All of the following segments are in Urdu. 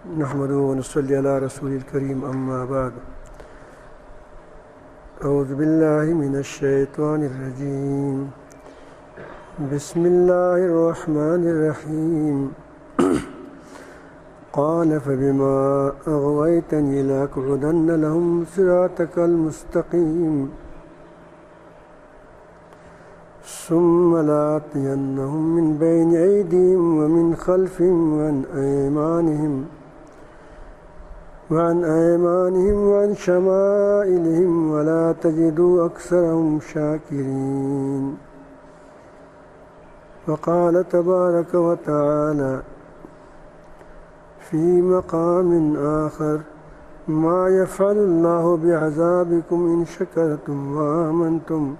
نحمده ونصلي على رسول الكريم أما بعد أعوذ بالله من الشيطان الرجيم بسم الله الرحمن الرحيم قال فبما أغويتني لأقعدن لهم صراطك المستقيم ثم لآتينهم من بين أيديهم ومن خلفهم وعن أيمانهم وعن شمائلهم ولا تجدوا أكثرهم شاكرين وقال تبارك وتعالى في مقام آخر ما يفعل الله بعذابكم إن شكرتم وآمنتم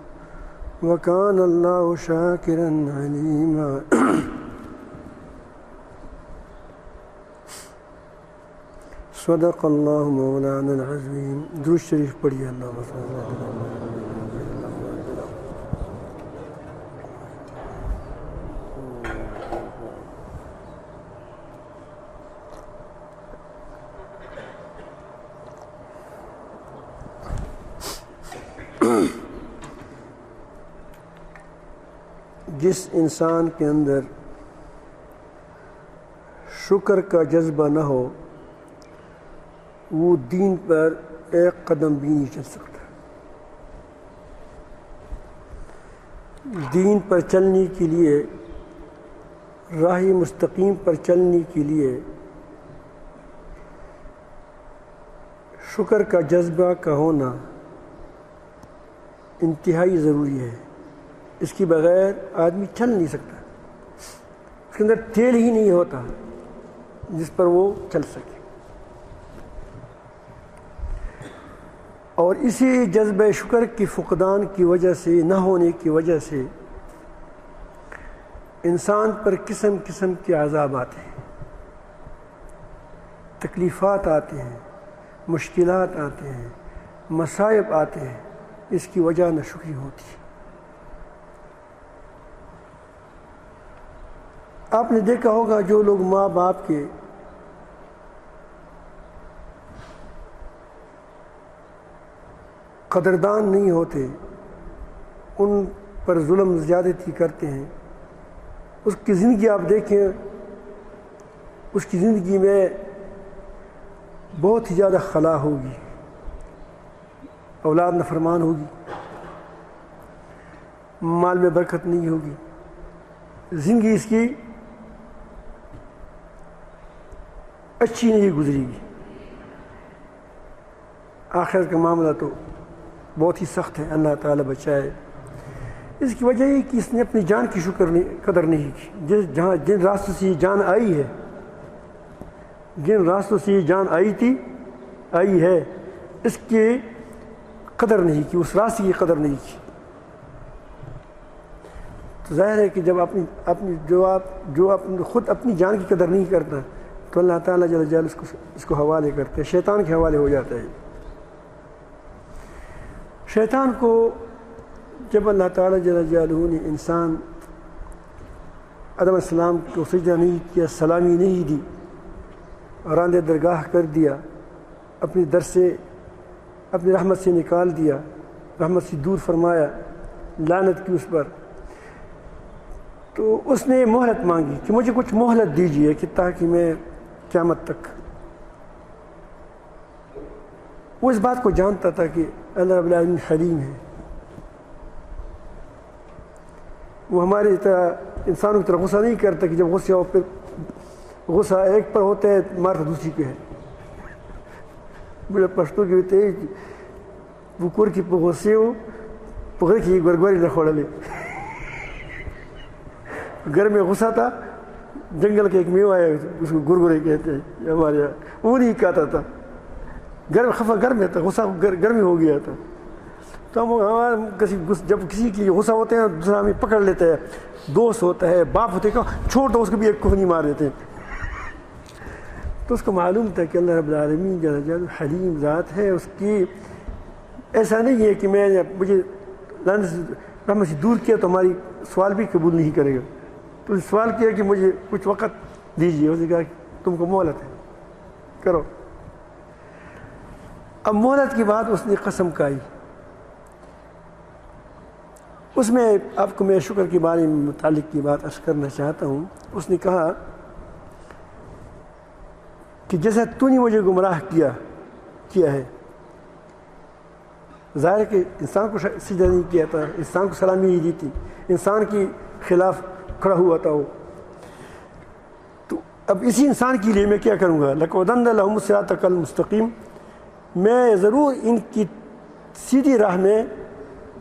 وكان الله شاكرا عليما صدق اللہ مولانا العظیم. درود شریف پڑھیے. اللہ جس انسان کے اندر شکر کا جذبہ نہ ہو وہ دین پر ایک قدم بھی نہیں چل سکتا. دین پر چلنے کے لیے، راہ مستقیم پر چلنے کے لیے شکر کا جذبہ کا ہونا انتہائی ضروری ہے. اس کے بغیر آدمی چل نہیں سکتا. اس کے اندر تیل ہی نہیں ہوتا جس پر وہ چل سکے. اور اسی جذبہ شکر کی فقدان کی وجہ سے، نہ ہونے کی وجہ سے انسان پر قسم قسم کے عذاب آتے ہیں، تکلیفات آتے ہیں، مشکلات آتے ہیں، مصائب آتے ہیں. اس کی وجہ نہ شکری ہوتی ہے. آپ نے دیکھا ہوگا جو لوگ ماں باپ کے قدردان نہیں ہوتے، ان پر ظلم زیادتی کرتے ہیں، اس کی زندگی آپ دیکھیں، اس کی زندگی میں بہت ہی زیادہ خلا ہوگی، اولاد نافرمان ہوگی، مال میں برکت نہیں ہوگی، زندگی اس کی اچھی نہیں گزرے گی. آخرت کا معاملہ تو بہت ہی سخت ہے. اللہ تعالیٰ بچائے. اس کی وجہ یہ کہ اس نے اپنی جان کی قدر نہیں کی. جن راستوں سے یہ جان آئی ہے، جن راستوں سے یہ جان آئی ہے، اس کی قدر نہیں کی، اس راستے کی قدر نہیں کی. تو ظاہر ہے کہ جب جو خود اپنی جان کی قدر نہیں کرتا تو اللہ تعالیٰ جل جلالہ اس کو حوالے کرتے ہیں، شیطان کے حوالے ہو جاتا ہے. شیطان کو جب اللہ تعالیٰ جل جلالہ نے انسان آدم علیہ السلام کو سجدہ نہیں کیا، سلامی نہیں دی، راندِ درگاہ کر دیا، اپنی در سے، اپنی رحمت سے نکال دیا، رحمت سے دور فرمایا، لعنت کی اس پر، تو اس نے مہلت مانگی کہ مجھے کچھ مہلت دیجیے کہ تاکہ میں قیامت تک. وہ اس بات کو جانتا تھا کہ اللہ رب العالمین حلیم ہے. وہ ہماری طرح انسانوں کی طرح غصہ نہیں کرتا کہ جب غصہ ہو پھر غصہ ایک پر ہوتا ہے مارتا دوسری پہ ہے. بڑے پشتو کے ہوتے ہیں بکور کی غصے ہو پکڑ کی گرگواری نہ کھوڑا لے. گھر میں غصہ تھا، جنگل کا ایک میوہ ہے اس کو گرگرے کہتے ہیں ہمارے یہاں، وہ نہیں کہتا تھا. گھر میں خفا گھر میں تھا، غصہ گھر میں ہو گیا تھا. تو ہم جب کسی کی غصہ ہوتے ہیں دوسرا ہمیں پکڑ لیتا ہے، دوست ہوتا ہے، باپ ہوتے ہیں، چھوڑ دو اس کو بھی ایک کوہنی مار دیتے ہیں. تو اس کو معلوم تھا کہ اللہ رب العالمین جل جلالہ حلیم ذات ہے. اس کی ایسا نہیں ہے کہ مجھے رحمت سے دور کیا تو ہماری سوال بھی قبول نہیں کرے گا. تو سوال کیا کہ مجھے کچھ وقت دیجیے. اس نے کہا کہ تم کو مہلت ہے. کرو. اب مہلت کی بات اس نے قسم کھائی. اس میں آپ کو میں شکر کے بارے میں متعلق کی بات عرض کرنا چاہتا ہوں. اس نے کہا کہ جیسا تو نے مجھے گمراہ کیا ہے، ظاہر ہے کہ انسان کو سجدہ نہیں کیا تھا، انسان کو سلامی نہیں دی تھی، انسان کے خلاف کھڑا ہوا تھا وہ. تو اب اسی انسان کے لیے میں کیا کروں گا؟ لَقَعُودَنَّ لَهُمُ الصِّرَاطَ الْمُسْتَقِيمَ، میں ضرور ان کی سیدھی راہ میں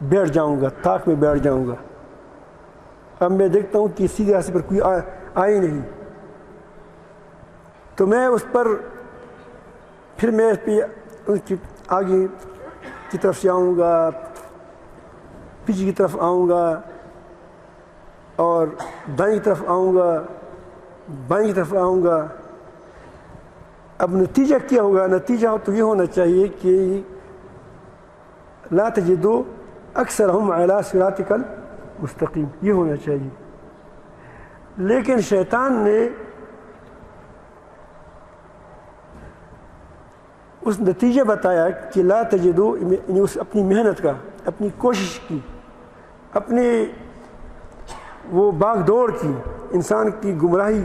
بیٹھ جاؤں گا، طاق میں بیٹھ جاؤں گا. اب میں دیکھتا ہوں کہ سیدھی راہ پر کوئی آئے نہیں، تو میں اس پر پھر میں ان کی آگے کی طرف سے آؤں گا، پیچھے کی طرف آؤں گا، اور دائیں کی طرف آؤں گا، بائیں کی طرف آؤں گا. اب نتیجہ کیا ہوگا؟ نتیجہ تو یہ ہونا چاہیے کہ لا تجدو اکثرہم علی صراطک المستقیم، یہ ہونا چاہیے. لیکن شیطان نے اس نتیجہ بتایا کہ لا تجدو، یعنی اس اپنی محنت کا، اپنی کوشش کی، اپنی وہ باغ دوڑ کی، انسان کی گمراہی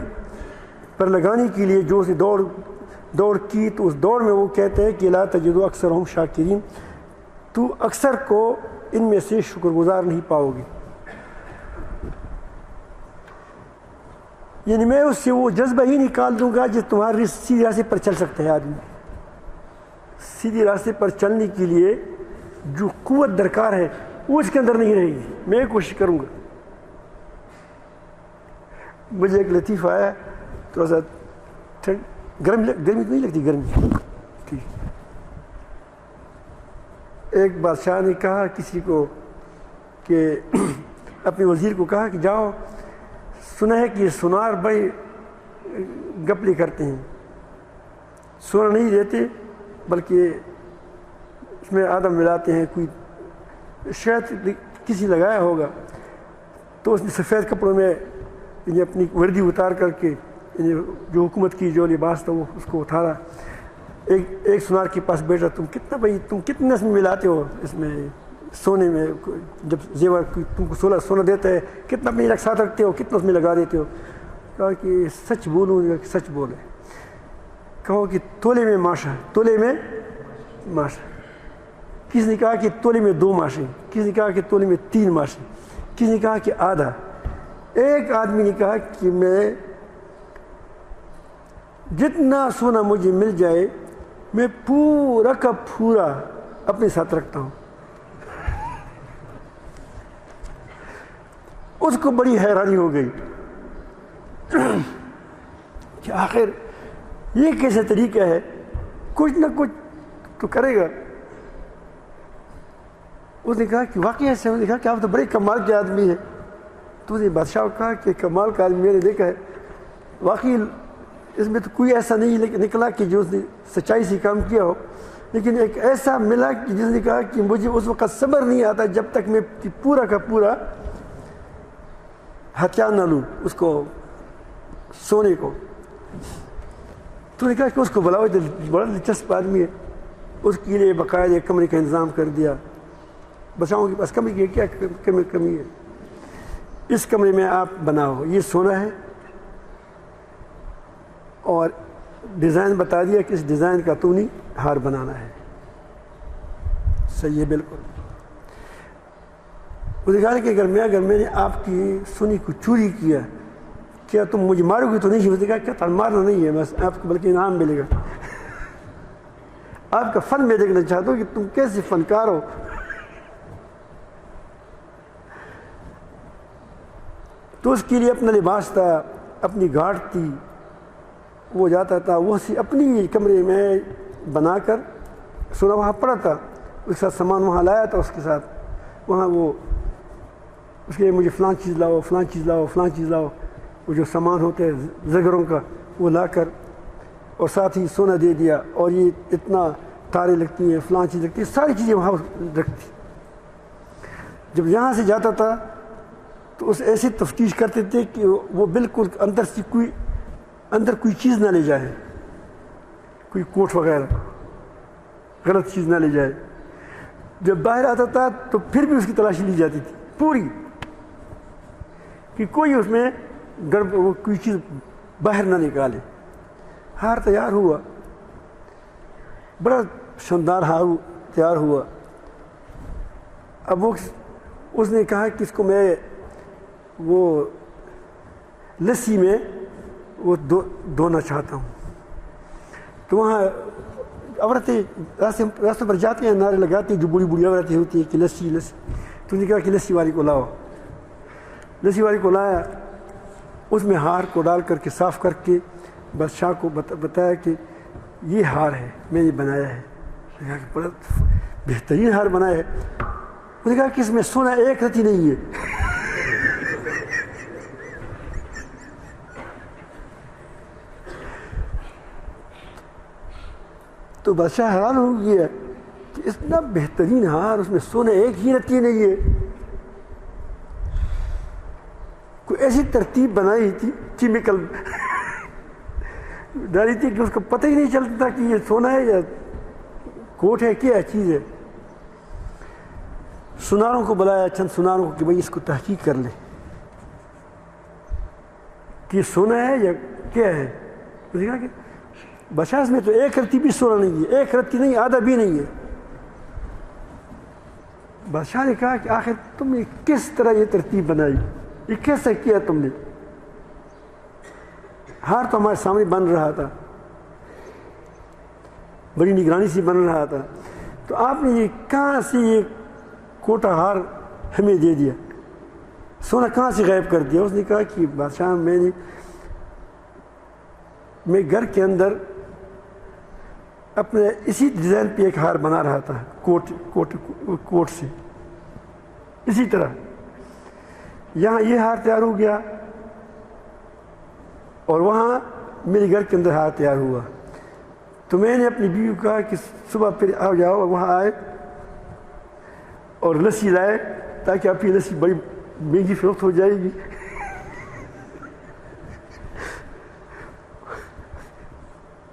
پر لگانے کے لیے جو اسے دوڑ کی، تو اس دوڑ میں وہ کہتے ہیں کہ لا تجدو اکثرہم شاکرین، تو اکثر کو ان میں سے شکر گزار نہیں پاؤ گے. یعنی میں اس سے وہ جذبہ ہی نکال دوں گا جو تمہاری سیدھی راستے پر چل سکتا ہے. آدمی سیدھی راستے پر چلنے کے لیے جو قوت درکار ہے وہ اس کے اندر نہیں رہے گی. میں کوشش کروں گا. مجھے ایک لطیفہ آیا، تھوڑا سا گرمی تو نہیں لگتی، گرمی ٹھیک. ایک بادشاہ نے کہا کسی کو کہ اپنے وزیر کو کہا کہ جاؤ، سنا ہے کہ سونار بڑے گپلے کرتے ہیں، سونا نہیں دیتے بلکہ اس میں آدم ملاتے ہیں، کوئی شاید کسی لگایا ہوگا. تو اس نے سفید کپڑوں میں یعنی اپنی وردی اتار کر کے، یعنی جو حکومت کی جو لباس تھا وہ اس کو اتارا. ایک سونار کے پاس بیٹھا، تم کتنے اس میں ملاتے ہو، اس میں سونے میں جب زیور تم کو سونا دیتا ہے کتنا اپنے ایک ساتھ رکھتے ہو، کتنا اس میں لگا دیتے ہو؟ کہا کہ سچ بولوں گا کہ سچ بولے. کہو کہ تولے میں ماشا، تولے میں ماشا. کسی نے کہا کہ تولے میں 2 ماشے، کسی نے کہا کہ تولے میں 3 ماشے، کسی نے کہا کہ آدھا. ایک آدمی نے کہا کہ میں جتنا سونا مجھے مل جائے میں پورا کا پورا اپنے ساتھ رکھتا ہوں. اس کو بڑی حیرانی ہو گئی کہ آخر یہ کیسا طریقہ ہے، کچھ نہ کچھ تو کرے گا. اس نے کہا کہ واقعی ایسے، نے کہا کہ آپ تو بڑے کمال کے آدمی ہیں. تو نے بادشاہ کو کہا کہ کمال کا آدمی میں نے دیکھا ہے، واقعی اس میں تو کوئی ایسا نہیں نکلا کہ جو اس نے سچائی سے کام کیا ہو، لیکن ایک ایسا ملا کہ جس نے کہا کہ مجھے اس وقت صبر نہیں آتا جب تک میں پورا کا پورا ہتھیار نہ لوں اس کو، سونے کو. تو نے کہا کہ اس کو بلاؤ، بڑا دلچسپ آدمی ہے. اس کے لیے باقاعدہ ایک کمرے کا انتظام کر دیا. بچاؤں کے پاس کمرے کی کیا کمی ہے، اس کمرے میں آپ بناؤ، یہ سونا ہے. اور ڈیزائن بتا دیا کہ اس ڈیزائن کا تو نہیں ہار بنانا ہے. صحیح ہے بالکل. وہ کہا کہ اگر میں نے آپ کی سونی کو چوری کیا، کیا تم مجھے مارو گے تو نہیں؟ اس نے کہا کیا مارنا نہیں ہے، بس آپ کو بلکہ انعام ملے گا. آپ کا فن میں دیکھنا چاہتا ہوں کہ تم کیسے فنکار ہو. تو اس کے لیے اپنا لباس تھا، اپنی گھاٹ تھی، وہ جاتا تھا، وہ اپنی کمرے میں بنا کر سونا وہاں پڑا تھا، اس کے ساتھ سامان وہاں لایا تھا، اس کے ساتھ وہاں وہ اس کے لیے مجھے فلاں چیز لاؤ، فلاں چیز لاؤ، فلاں چیز لاؤ. وہ جو سامان ہوتے ہیں زگروں کا وہ لا کر، اور ساتھ ہی سونا دے دیا، اور یہ اتنا تاریں لگتی ہیں، فلاں چیز لگتی ہے، ساری چیزیں وہاں رکھتی. جب یہاں سے جاتا تھا تو اس ایسی تفتیش کرتے تھے کہ وہ بالکل اندر کوئی چیز نہ لے جائے، کوئی کوٹ وغیرہ غلط چیز نہ لے جائے. جب باہر آتا تھا تو پھر بھی اس کی تلاشی لی جاتی تھی پوری کہ کوئی اس میں کوئی چیز باہر نہ نکالے. ہار تیار ہوا, بڑا شاندار ہار تیار ہوا. اب وہ اس نے کہا کہ اس کو میں وہ لسی میں وہ دھونا چاہتا ہوں. تو وہاں عورتیں راستوں پر جاتی ہیں, نعرے لگاتی ہیں, جو بوڑھی بوڑھی عورتیں ہوتی ہیں کہ لسی لسی. تو نے کہا کہ لسی والی کو لاؤ. لسی والی کو لایا, اس میں ہار کو ڈال کر کے صاف کر کے بادشاہ کو بتایا کہ یہ ہار ہے, میں نے بنایا ہے. کہا کہ بڑا بہترین ہار بنایا ہے. اس نے کہا کہ اس میں سونا ایک رتی نہیں ہے. تو بادشاہ حیران ہو گیا کہ اتنا بہترین ہار, اس میں سونا ایک ہی رتی نہیں ہے. کوئی ایسی ترتیب بنائی تھی کیمیکل ڈالی تھی کہ اس کو پتہ ہی نہیں چلتا تھا کہ یہ سونا ہے یا کوٹ ہے, کیا چیز ہے. سناروں کو بلایا, چند سناروں کو, کہ بھائی اس کو تحقیق کر لیں کہ یہ سونا ہے یا کیا ہے. اس نے کہا کہ بادشاہ میں تو ایک رتی بھی سونا نہیں ہے, ایک رتی نہیں, آدھا بھی نہیں ہے. بادشاہ نے کہا کہ آخر تم نے کس طرح یہ ترتیب بنائی, یہ کیسے کیا تم نے؟ ہار تو ہمارے سامنے بن رہا تھا, بڑی نگرانی سے بن رہا تھا, تو آپ نے یہ کہاں سے یہ کوٹا ہار ہمیں دے دیا, سونا کہاں سے غائب کر دیا؟ اس نے کہا کہ بادشاہ میں گھر کے اندر اپنے اسی ڈیزائن پہ ایک ہار بنا رہا تھا, کوٹ سے. اسی طرح یہاں یہ ہار تیار ہو گیا اور وہاں میرے گھر کے اندر ہار تیار ہوا. تو میں نے اپنی بیوی کو کہا کہ صبح پھر آ جاؤ, وہاں آئے اور لسی لائے تاکہ آپ کی لسی بڑی مہنگی فروخت ہو جائے گی.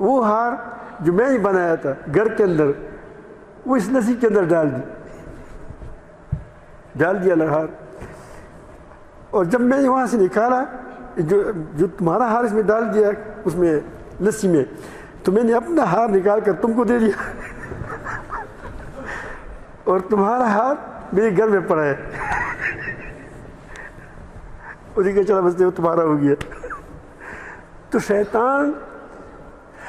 وہ ہار جو میں نے بنایا تھا گھر کے اندر, وہ اس لسی کے اندر ڈال دیا ہار. اور جب میں نے وہاں سے نکالا, جو تمہارا ہار اس میں ڈال دیا اس میں لسی میں, تو میں نے اپنا ہار نکال کر تم کو دے دیا اور تمہارا ہار میرے گھر میں پڑا ہے. اسی کے چلا بستے وہ تمہارا ہو گیا. تو شیطان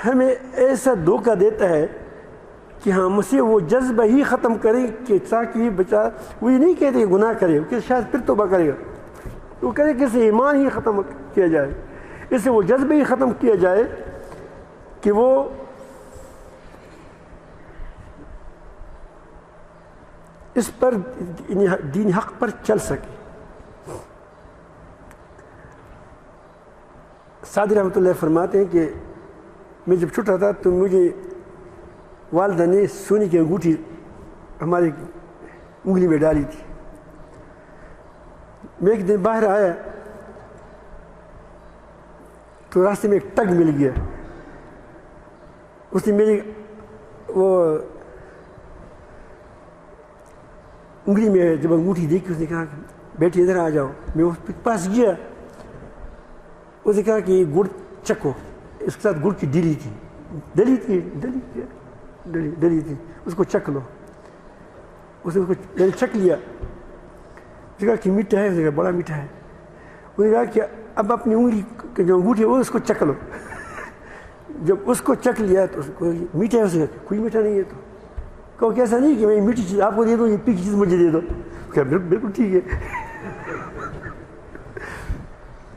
ہمیں ایسا دھوکہ دیتا ہے کہ ہم اسے وہ جذبہ ہی ختم کریں کہ تاکہ بچہ, وہ یہ نہیں کہتے کہ گناہ کرے کہ شاید پھر توبہ کرے گا, وہ کرے کہ اسے ایمان ہی ختم کیا جائے, اسے وہ جذبہ ہی ختم کیا جائے کہ وہ اس پر دین حق پر چل سکے. سعدی رحمۃ اللہ فرماتے ہیں کہ میں جب چھوٹا تھا تو مجھے والدہ نے سونے کی انگوٹھی ہماری انگلی میں ڈالی تھی. میں ایک دن باہر آیا تو راستے میں ایک ٹگ مل گیا. اس نے میری وہ انگلی میں جب انگوٹھی دیکھی, اس نے کہا کہ بیٹی ادھر آ جاؤ. میں اس کے پاس گیا, اس نے کہا کہ یہ گڑ چکو. اس کے ساتھ گڑ کی ڈلی تھی, اس کو چک لو. اس نے میں نے چک لیا. اس نے کہا کہ میٹھا ہے, اس نے کہا بڑا میٹھا ہے. اس نے کہا کہ اب اپنی انگلی کی جو انگوٹھی ہے وہ اس کو چک لو. جب اس کو چک لیا تو اس کو میٹھا ہے, اس نے کہا کوئی میٹھا نہیں ہے. تو کہو کہ ایسا نہیں کہ میں میٹھی چیز آپ کو دے دوں, یہ پھیکی چیز مجھے دے دو. کہا بالکل ٹھیک ہے.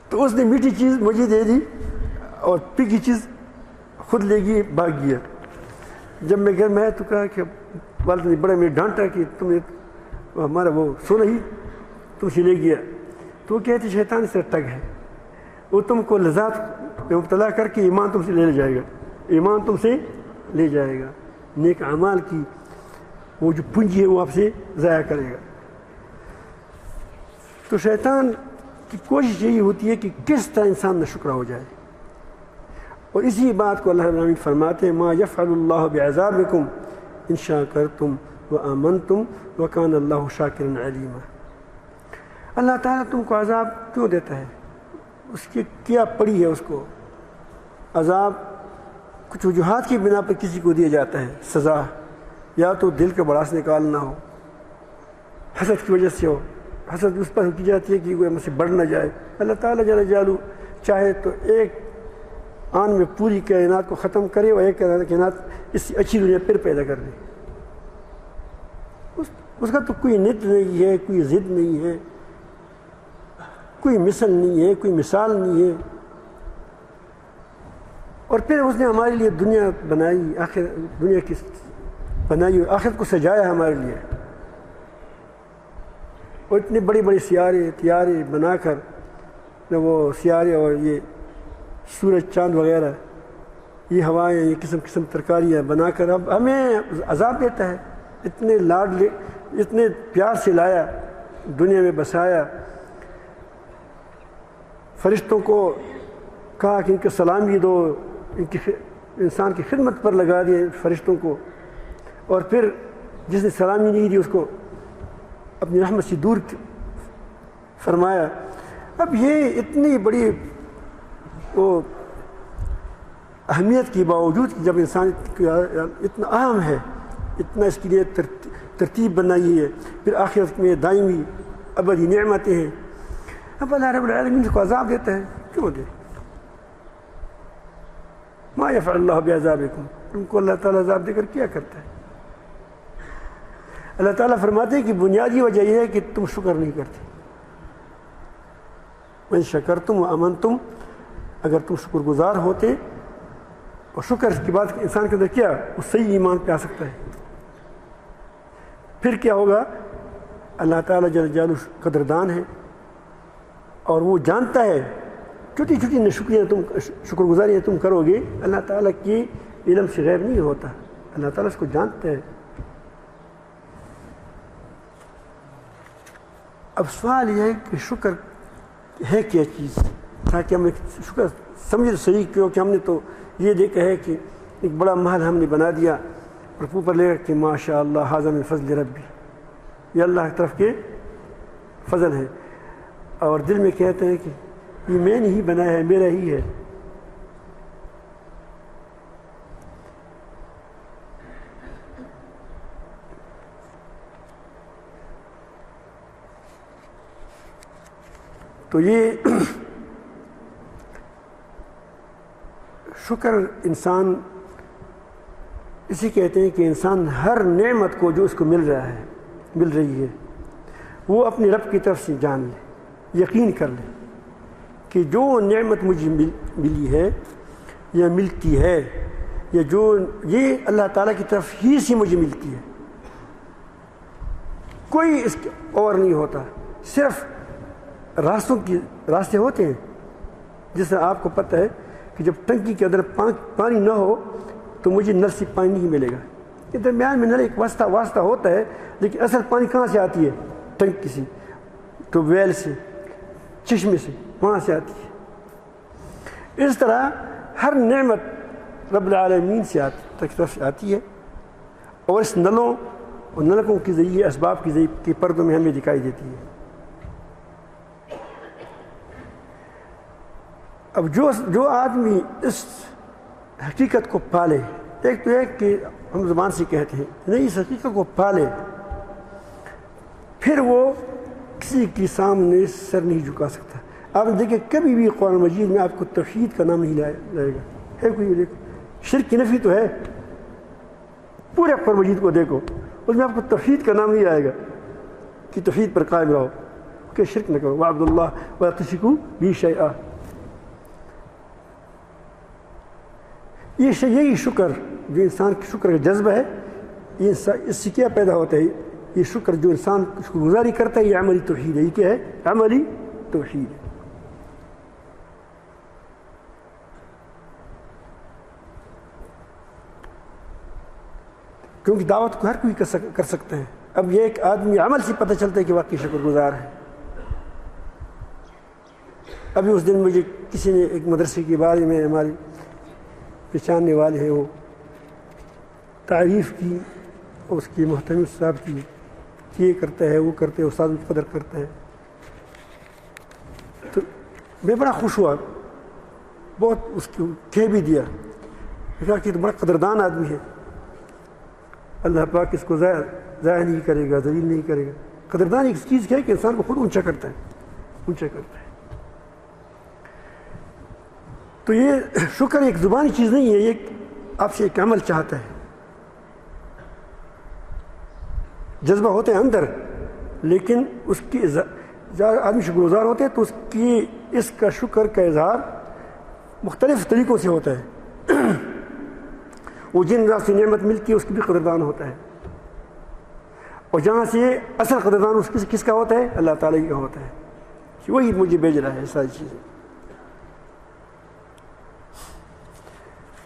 تو اس نے میٹھی چیز مجھے دے دی اور پھیکی چیز خود لے گئی, بھاگ گیا. جب میں گھر میں آیا تو کہا کہ والد نے بڑا مجھے ڈانٹا کہ تم نے ہمارا وہ سونا ہی تم سے لے گیا. تو وہ کہتے شیطان سے ٹگ ہے, وہ تم کو لذات میں مبتلا کر کے ایمان تم سے لے جائے گا, ایمان تم سے لے جائے گا. نیک اعمال کی وہ جو پونجی ہے وہ آپ سے ضائع کرے گا. تو شیطان کی کوشش یہی ہوتی ہے کہ کس طرح انسان ناشکرا ہو جائے. اور اسی بات کو اللہ رب العالمین فرماتے ہیں ما یفعل اللہ بعذابکم ان شاکرتم وآمنتم وکان اللہ شاکرا علیما۔ اللہ تعالیٰ تم کو عذاب کیوں دیتا ہے؟ اس کی کیا پڑی ہے؟ اس کو عذاب کچھ وجوہات کی بنا پر کسی کو دیا جاتا ہے سزا، یا تو دل کا بڑاس نکالنا ہو، حسد کی وجہ سے ہو، حسد اس پر کی جاتی ہے کہ وہ مجھ سے بڑھ نہ جائے۔ اللہ تعالیٰ جل جلالہ چاہے تو ایک آن میں پوری کائنات کو ختم کرے اور ایک کائنات اس سے اچھی دنیا پھر پیدا کر دے۔ اس کا تو کوئی نت نہیں ہے، کوئی ضد نہیں ہے، کوئی مثل نہیں ہے، کوئی مثال نہیں ہے۔ اور پھر اس نے ہمارے لیے دنیا بنائی، آخر دنیا کی بنائی اور آخرت کو سجایا ہمارے لیے، اور اتنے بڑے بڑے سیارے بنا کر وہ سیارے اور یہ سورج چاند وغیرہ، یہ ہوائیں، یہ قسم قسم ترکاریاں بنا کر اب ہمیں عذاب دیتا ہے۔ اتنے اتنے پیار سے لایا، دنیا میں بسایا، فرشتوں کو کہا کہ ان کو سلامی دو، انسان کی خدمت پر لگا دیے فرشتوں کو، اور پھر جس نے سلامی نہیں دی اس کو اپنی رحمت سے دور فرمایا۔ اب یہ اتنی بڑی وہ اہمیت کے باوجود کہ جب انسان اتنا اہم ہے، اتنا اس کے لیے ترتیب بنائی ہے، پھر آخرت میں دائمی ابدی نعمتیں ہیں، اب اللہ رب العالمین کو عذاب دیتا ہے، کیوں دے؟ ما یفعل اللہ بعذابکم، تم کو اللہ تعالیٰ عذاب دے کر کیا کرتا ہے؟ اللہ تعالیٰ فرماتے ہیں کہ بنیادی وجہ یہ ہے کہ تم شکر نہیں کرتے۔ وَإِن شَكَرْتُمْ وَآمَنْتُمْ، اگر تم شکر گزار ہوتے، اور شکر کی بات انسان کے اندر کیا وہ صحیح ایمان پہ آ سکتا ہے، پھر کیا ہوگا؟ اللہ تعالیٰ جل جلالہ قدردان ہے، اور وہ جانتا ہے چھوٹی چھوٹی ناشکریاں تم شکر گزاریاں تم کرو گے، اللہ تعالیٰ کی علم سے غیب نہیں ہوتا، اللہ تعالیٰ اس کو جانتا ہے۔ اب سوال یہ ہے کہ شکر ہے کیا چیز، تاکہ ہم شکر سمجھے صحیح، کیونکہ ہم نے تو یہ دیکھا ہے کہ ایک بڑا محل ہم نے بنا دیا اور اوپر لے کر کہ ماشاء اللہ ھذا من فضل ربی، یہ اللہ کی طرف کے فضل ہے، اور دل میں کہتے ہیں کہ یہ میں نے ہی بنایا ہے، میرا ہی ہے۔ تو یہ شکر انسان اسی کہتے ہیں کہ انسان ہر نعمت کو جو اس کو مل رہی ہے وہ اپنے رب کی طرف سے جان لے، یقین کر لے کہ جو نعمت مجھے ملی ہے یا ملتی ہے، یا جو یہ اللہ تعالیٰ کی طرف ہی سے مجھے ملتی ہے، کوئی اس اور نہیں ہوتا۔ صرف راستے ہوتے ہیں، جس طرح آپ کو پتہ ہے کہ جب ٹنکی کے اندر پانی نہ ہو تو مجھے نل سے پانی نہیں ملے گا، کہ درمیان میں نل ایک واسطہ ہوتا ہے، لیکن اصل پانی کہاں سے آتی ہے؟ ٹنکی سے، ٹیوب ویل سے، چشمے سے، وہاں سے آتی ہے۔ اس طرح ہر نعمت رب العالمین سے طرف سے آتی ہے، اور اس نلوں اور نلکوں کے ذریعے، اسباب کے ذریعے کے پردوں میں ہمیں دکھائی دیتی ہے۔ اب جو آدمی اس حقیقت کو پالے، ایک تو ایک کہ ہم زبان سے کہتے ہیں نہیں، اس حقیقت کو پالے، پھر وہ کسی کے سامنے سر نہیں جھکا سکتا۔ آپ نے دیکھیں کبھی بھی قرآن مجید میں آپ کو توحید کا نام نہیں لائے گا، ہے کوئی شرک کی نفی تو ہے، پورے قرآن مجید کو دیکھو، اس میں آپ کو توحید کا نام نہیں آئے گا کہ توحید پر قائم رہو، کہ شرک نہ کرو، وَاعْبُدُوا اللَّهَ وَلَا تُشْرِكُوا بِهِ شَيْئًا۔ یہی شکر جو انسان کی شکر کا جذبہ ہے، یہ اس سے کیا پیدا ہوتا ہے؟ یہ شکر جو انسان شکر گزاری کرتا ہے، یہ عملی توحید ہے۔ یہ کیا ہے؟ عملی توحید ہے۔ کیونکہ دعوت کو ہر کوئی کر سکتا ہے۔ اب یہ ایک آدمی عمل سے پتہ چلتا ہے کہ واقعی شکر گزار ہے۔ ابھی اس دن مجھے کسی نے ایک مدرسے کے بارے میں ہماری پہچاننے والے ہیں وہ تعریف کی اس کی محترم صاحب کی، یہ کرتا ہے وہ کرتے ہیں، استاد کی قدر کرتا ہے. تو میں بڑا خوش ہوا، بہت اس کو کہہ بھی دیا کہ تو بڑا قدردان آدمی ہے، اللہ پاک اس کو ضائع نہیں کرے گا، ذلیل نہیں کرے گا. قدردان ایک چیز ہے کہ انسان کو خود اونچا کرتا ہے، اونچا کرتا ہے. تو یہ شکر ایک زبانی چیز نہیں ہے، یہ آپ سے ایک عمل چاہتا ہے. جذبہ ہوتے ہیں اندر، لیکن اس کی آدمی شکر گزار ہوتے ہیں تو اس کا شکر کا اظہار مختلف طریقوں سے ہوتا ہے. وہ جن راہ سے نعمت ملتی ہے اس کی بھی قدردان ہوتا ہے، اور جہاں سے اصل قدردان اس کس کا ہوتا ہے؟ اللہ تعالیٰ کا ہوتا ہے کہ وہی مجھے بھیج رہا ہے ساری چیزیں.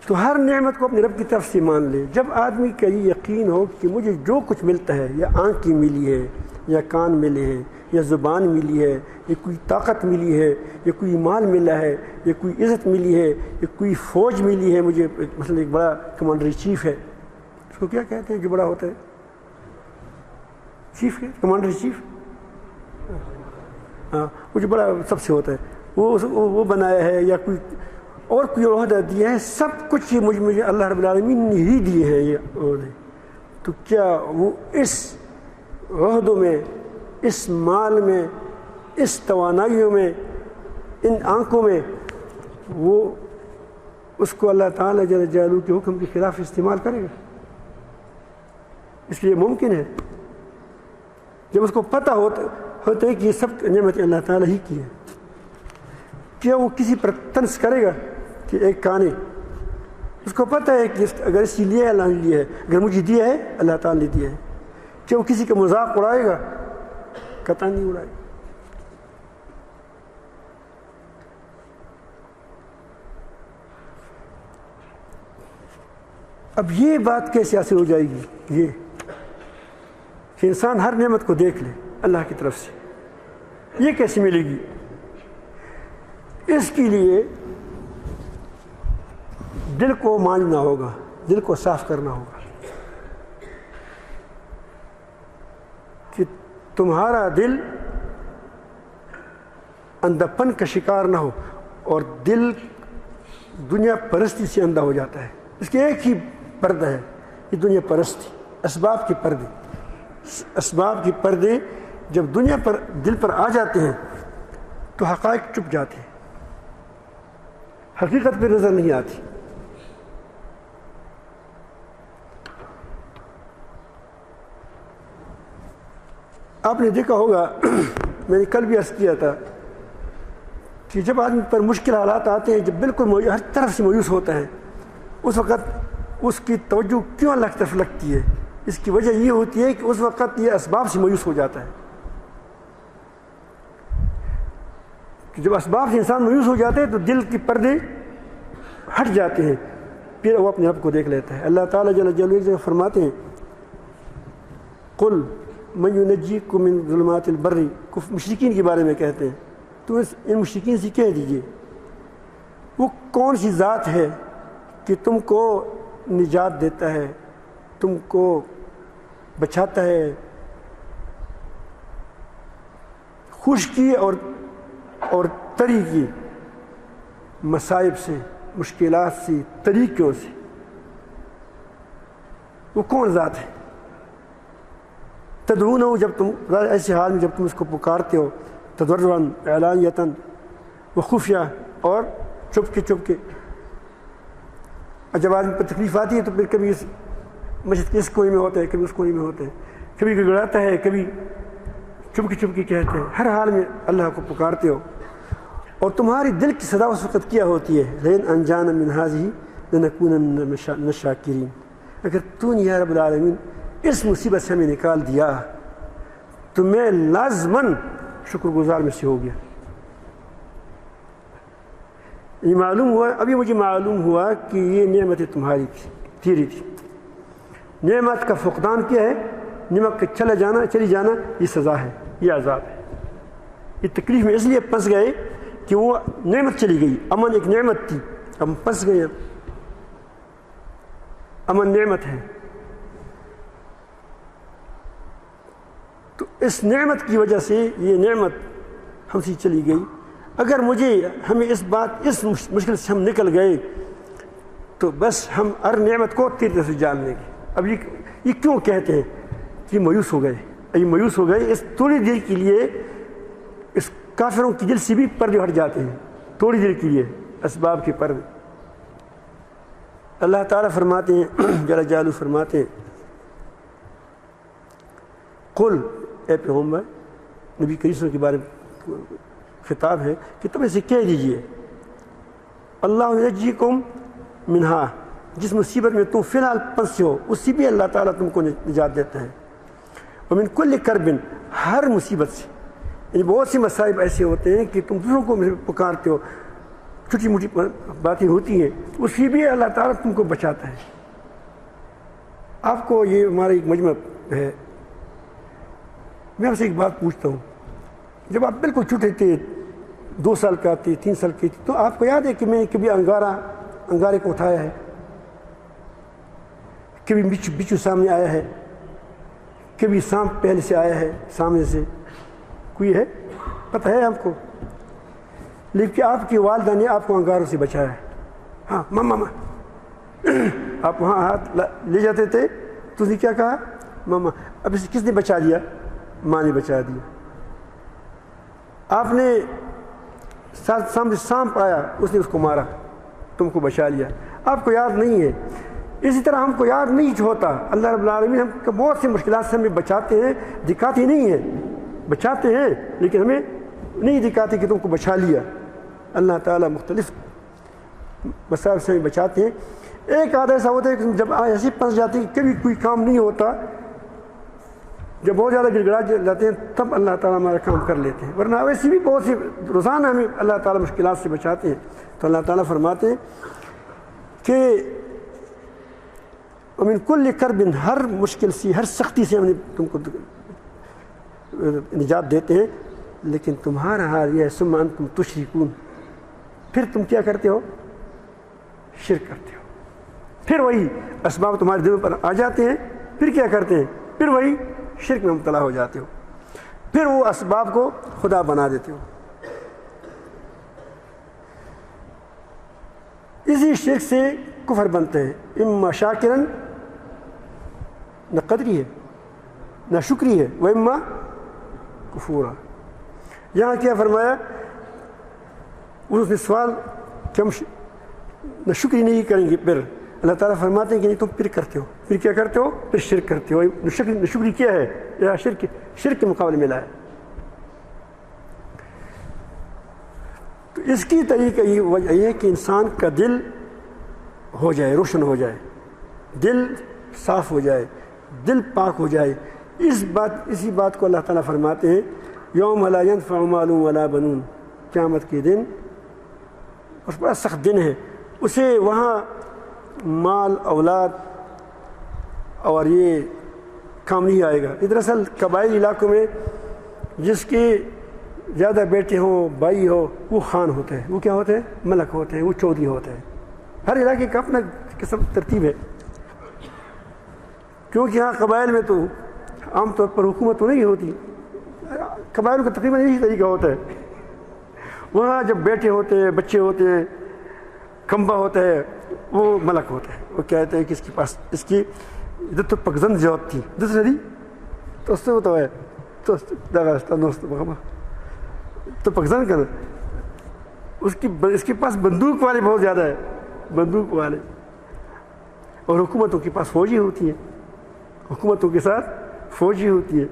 تو ہر نعمت کو اپنے رب کی طرف سے مان لے. جب آدمی کا یہ یقین ہو کہ مجھے جو کچھ ملتا ہے، یا آنکھ کی ملی ہے، یا کان ملے ہیں، یا زبان ملی ہے، یا کوئی طاقت ملی ہے، یا کوئی مال ملا ہے، یا کوئی عزت ملی ہے، یا کوئی فوج ملی ہے. مجھے مثلا ایک بڑا کمانڈر چیف ہے، اس کو کیا کہتے ہیں جو بڑا ہوتا ہے؟ چیف ہے، کمانڈر چیف. ہاں، وہ جو بڑا سب سے ہوتا ہے وہ بنایا ہے، یا کوئی عہدہ دیا ہے. سب کچھ یہ مجھے اللہ رب العالمین نے ہی دیے ہیں یہ عہدے. تو کیا وہ اس عہدوں میں، اس مال میں، اس توانائیوں میں، ان آنکھوں میں، وہ اس کو اللہ تعالیٰ جل جلالہ کے حکم کے خلاف استعمال کرے گا؟ اس لیے ممکن ہے جب اس کو پتہ ہوتا ہے کہ یہ سب نعمت اللہ تعالیٰ ہی کی ہے، کیا وہ کسی پر طنز کرے گا کہ ایک کانے؟ اس کو پتہ ہے کہ اگر اس کی لیا ہے اللہ نے لیا ہے، اگر مجھے دیا ہے اللہ تعالیٰ نے دیا ہے. کیا وہ کسی کا مذاق اڑائے گا؟ قطعاً نہیں اڑائے گا. اب یہ بات کیسے حاصل ہو جائے گی؟ یہ کہ انسان ہر نعمت کو دیکھ لے اللہ کی طرف سے. یہ کیسے ملے گی؟ اس کے لیے دل کو ماننا ہوگا، دل کو صاف کرنا ہوگا کہ تمہارا دل اندھاپن کا شکار نہ ہو، اور دل دنیا پرستی سے اندھا ہو جاتا ہے. اس کے ایک ہی پردہ ہے، یہ دنیا پرستی، اسباب کے پردے. اسباب کے پردے جب دنیا پر دل پر آ جاتے ہیں تو حقائق چھپ جاتے ہیں، حقیقت پہ نظر نہیں آتی. آپ نے دیکھا ہوگا، میں نے کل بھی عرض کیا تھا کہ جب آدمی پر مشکل حالات آتے ہیں، جب بالکل ہر طرف سے مایوس ہوتا ہے، اس وقت اس کی توجہ کیوں اللہ کی طرف لگتی ہے؟ اس کی وجہ یہ ہوتی ہے کہ اس وقت یہ اسباب سے مایوس ہو جاتا ہے. کہ جب اسباب سے انسان مایوس ہو جاتے ہیں تو دل کے پردے ہٹ جاتے ہیں، پھر وہ اپنے رب کو دیکھ لیتا ہے. اللہ تعالیٰ جل جلالہ فرماتے ہیں قل من ینجیکم من ظلمات البر، مشرکین کے بارے میں کہتے ہیں، تو ان مشرکین سے کہہ دیجئے وہ کون سی ذات ہے کہ تم کو نجات دیتا ہے، تم کو بچاتا ہے خشکی اور تری کی مصائب سے، مشکلات سے، طریقوں سے. وہ کون ذات ہے؟ تدعونہ، جب تم ایسے حال میں جب تم اس کو پکارتے ہو، تضرعاً، اعلانیتاً، وخفیہ، اور چپ کے. اور جب آدمی پر تکلیف آتی ہے تو پھر کبھی اس مسجد کے اس کونے میں ہوتا ہے، کبھی اس کونے میں ہوتا ہے، کبھی گڑگڑاتا ہے، کبھی چپ کے کہتے ہیں. ہر حال میں اللہ کو پکارتے ہو، اور تمہاری دل کی صدا اس وقت کیا ہوتی ہے؟ لئن انجانا من هذه لنكونن من الشاکرین. اگر تو نے یا رب العالمین اس مصیبت سے ہمیں نکال دیا تو میں لازماً شکر گزار میں سے ہو گیا. یہ معلوم ہوا، ابھی مجھے معلوم ہوا کہ یہ نعمت تمہاری تیری تھی. نعمت کا فقدان کیا ہے؟ نعمت کا چلی جانا یہ سزا ہے، یہ عذاب ہے. یہ تکلیف میں اس لیے پھنس گئے کہ وہ نعمت چلی گئی. امن ایک نعمت تھی، ہم پھنس گئے. امن نعمت ہے. تو اس نعمت کی وجہ سے یہ نعمت ہم سے چلی گئی. اگر ہمیں اس مشکل سے ہم نکل گئے تو بس ہم ہر نعمت کو تیرے سے جان لیں گے. اب یہ کیوں کہتے ہیں کہ مایوس ہو گئے؟ یہ مایوس ہو گئے اس تھوڑی دیر کے لیے. اس کافروں کی دل سے بھی پردے ہٹ جاتے ہیں تھوڑی دیر کے لیے، اسباب کے پردے. اللہ تعالیٰ فرماتے ہیں، جل جلالہ فرماتے ہیں، قل، اے پیغمبر، نبی کریم صلی اللہ علیہ وسلم کے بارے میں خطاب ہے کہ تم اسے کہہ دیجئے، اللہ یجیکم منہا، جس مصیبت میں تم فی الحال پھنسے ہو اس سے بھی اللہ تعالیٰ تم کو نجات دیتا ہے. ومن کل کرب، ہر مصیبت سے. یعنی بہت سے مصائب ایسے ہوتے ہیں کہ تم دوسروں کو پکارتے ہو، چھوٹی موٹی باتیں ہوتی ہیں، اس سے بھی اللہ تعالیٰ تم کو بچاتا ہے. آپ کو یہ ہمارا ایک مجمع ہے، میں آپ سے ایک بات پوچھتا ہوں. جب آپ بالکل چھوٹے تھے، 2 سال کا تھے، 3 سال کے تھے، تو آپ کو یاد ہے کہ میں نے کبھی انگارے کو اٹھایا ہے؟ کبھی بچھو سامنے آیا ہے؟ کبھی سانپ پہلے سے آیا ہے سامنے سے؟ کوئی ہے؟ پتہ ہے آپ کو؟ لیکن آپ کی والدہ نے آپ کو انگاروں سے بچایا ہے. ہاں ماما، آپ وہاں ہاتھ لے جاتے تھے تو اس نے کیا کہا؟ ماما. اب اسے کس نے بچا دیا؟ ماں نے بچا دیا. آپ نے سامنے سانپ آیا، اس نے اس کو مارا، تم کو بچا لیا. آپ کو یاد نہیں ہے. اسی طرح ہم کو یاد نہیں ہوتا. اللہ رب العالمین ہم کو بہت سی مشکلات سے ہمیں بچاتے ہیں، دکھاتے نہیں ہیں. بچاتے ہیں لیکن ہمیں نہیں دکھاتے کہ تم کو بچا لیا. اللہ تعالیٰ مختلف مسائل سے ہمیں بچاتے ہیں. ایک آدھا ایسا ہوتا ہے کہ جب ایسی پھنس جاتے ہیں کہ کبھی کوئی کام نہیں ہوتا، جب بہت زیادہ گڑگڑا جاتے ہیں تب اللہ تعالیٰ ہمارا کام کر لیتے ہیں. ورنہ ویسے بھی بہت سی روزانہ ہمیں اللہ تعالیٰ مشکلات سے بچاتے ہیں. تو اللہ تعالیٰ فرماتے ہیں کہ ومن کل کرب، ہر مشکل سے، ہر سختی سے ہم نے تم کو نجات دیتے ہیں. لیکن تمہارا حال یہ ہے ثم انتم تشرکون، پھر تم کیا کرتے ہو؟ شرک کرتے ہو. پھر وہی اسباب تمہارے دلوں پر آ جاتے ہیں، پھر کیا کرتے ہیں؟ پھر وہی شرک میں مبتلا ہو جاتے ہو. پھر وہ اسباب کو خدا بنا دیتے ہو. اسی شرک سے کفر بنتے ہیں. اما شاکرن، نہ قدری ہے نہ شکری ہے، وہ اما کفورا. یہاں کیا فرمایا؟ اس نے سوال کہ ہم نہ شکری نہیں کریں گے. پھر اللہ تعالیٰ فرماتے ہیں کہ نہیں، تم پھر کرتے ہو. پھر کیا کرتے ہو؟ پھر شرک کرتے ہو. شکری کیا ہے؟ یا شرک کے مقابلے میں لایا. تو اس کی طریقہ یہ وجہ یہ ہے کہ انسان کا دل ہو جائے، روشن ہو جائے، دل صاف ہو جائے، دل پاک ہو جائے. اسی بات کو اللہ تعالیٰ فرماتے ہیں یوم لا ينفع مال ولا بنون، قیامت کے دن، اور بڑا سخت دن ہے. اسے وہاں مال، اولاد اور یہ کام نہیں آئے گا. دراصل قبائلی علاقوں میں جس کے زیادہ بیٹے ہوں، بھائی ہو، وہ خان ہوتے ہیں. وہ کیا ہوتے ہیں؟ ملک ہوتے ہیں. وہ چودھری ہوتے ہیں. ہر علاقے کا اپنا قسم ترتیب ہے. کیونکہ یہاں قبائل میں تو عام طور پر حکومت تو نہیں ہوتی. قبائل کا تقریباً یہی طریقہ ہوتا ہے. وہاں جب بیٹے ہوتے ہیں، بچے ہوتے ہیں، کھمبا ہوتا ہے، وہ ملک ہوتا ہے. وہ کہتے ہیں کہ اس کے پاس اس کی ادھر تو پکزن زیادہ تھی دوسری تو اس سے ہوتا ہے تو پکزن کا اس کے پاس بندوق والے بہت زیادہ ہے، بندوق والے. اور حکومتوں کے پاس فوجی ہوتی ہیں، حکومتوں کے ساتھ فوجی ہوتی ہے.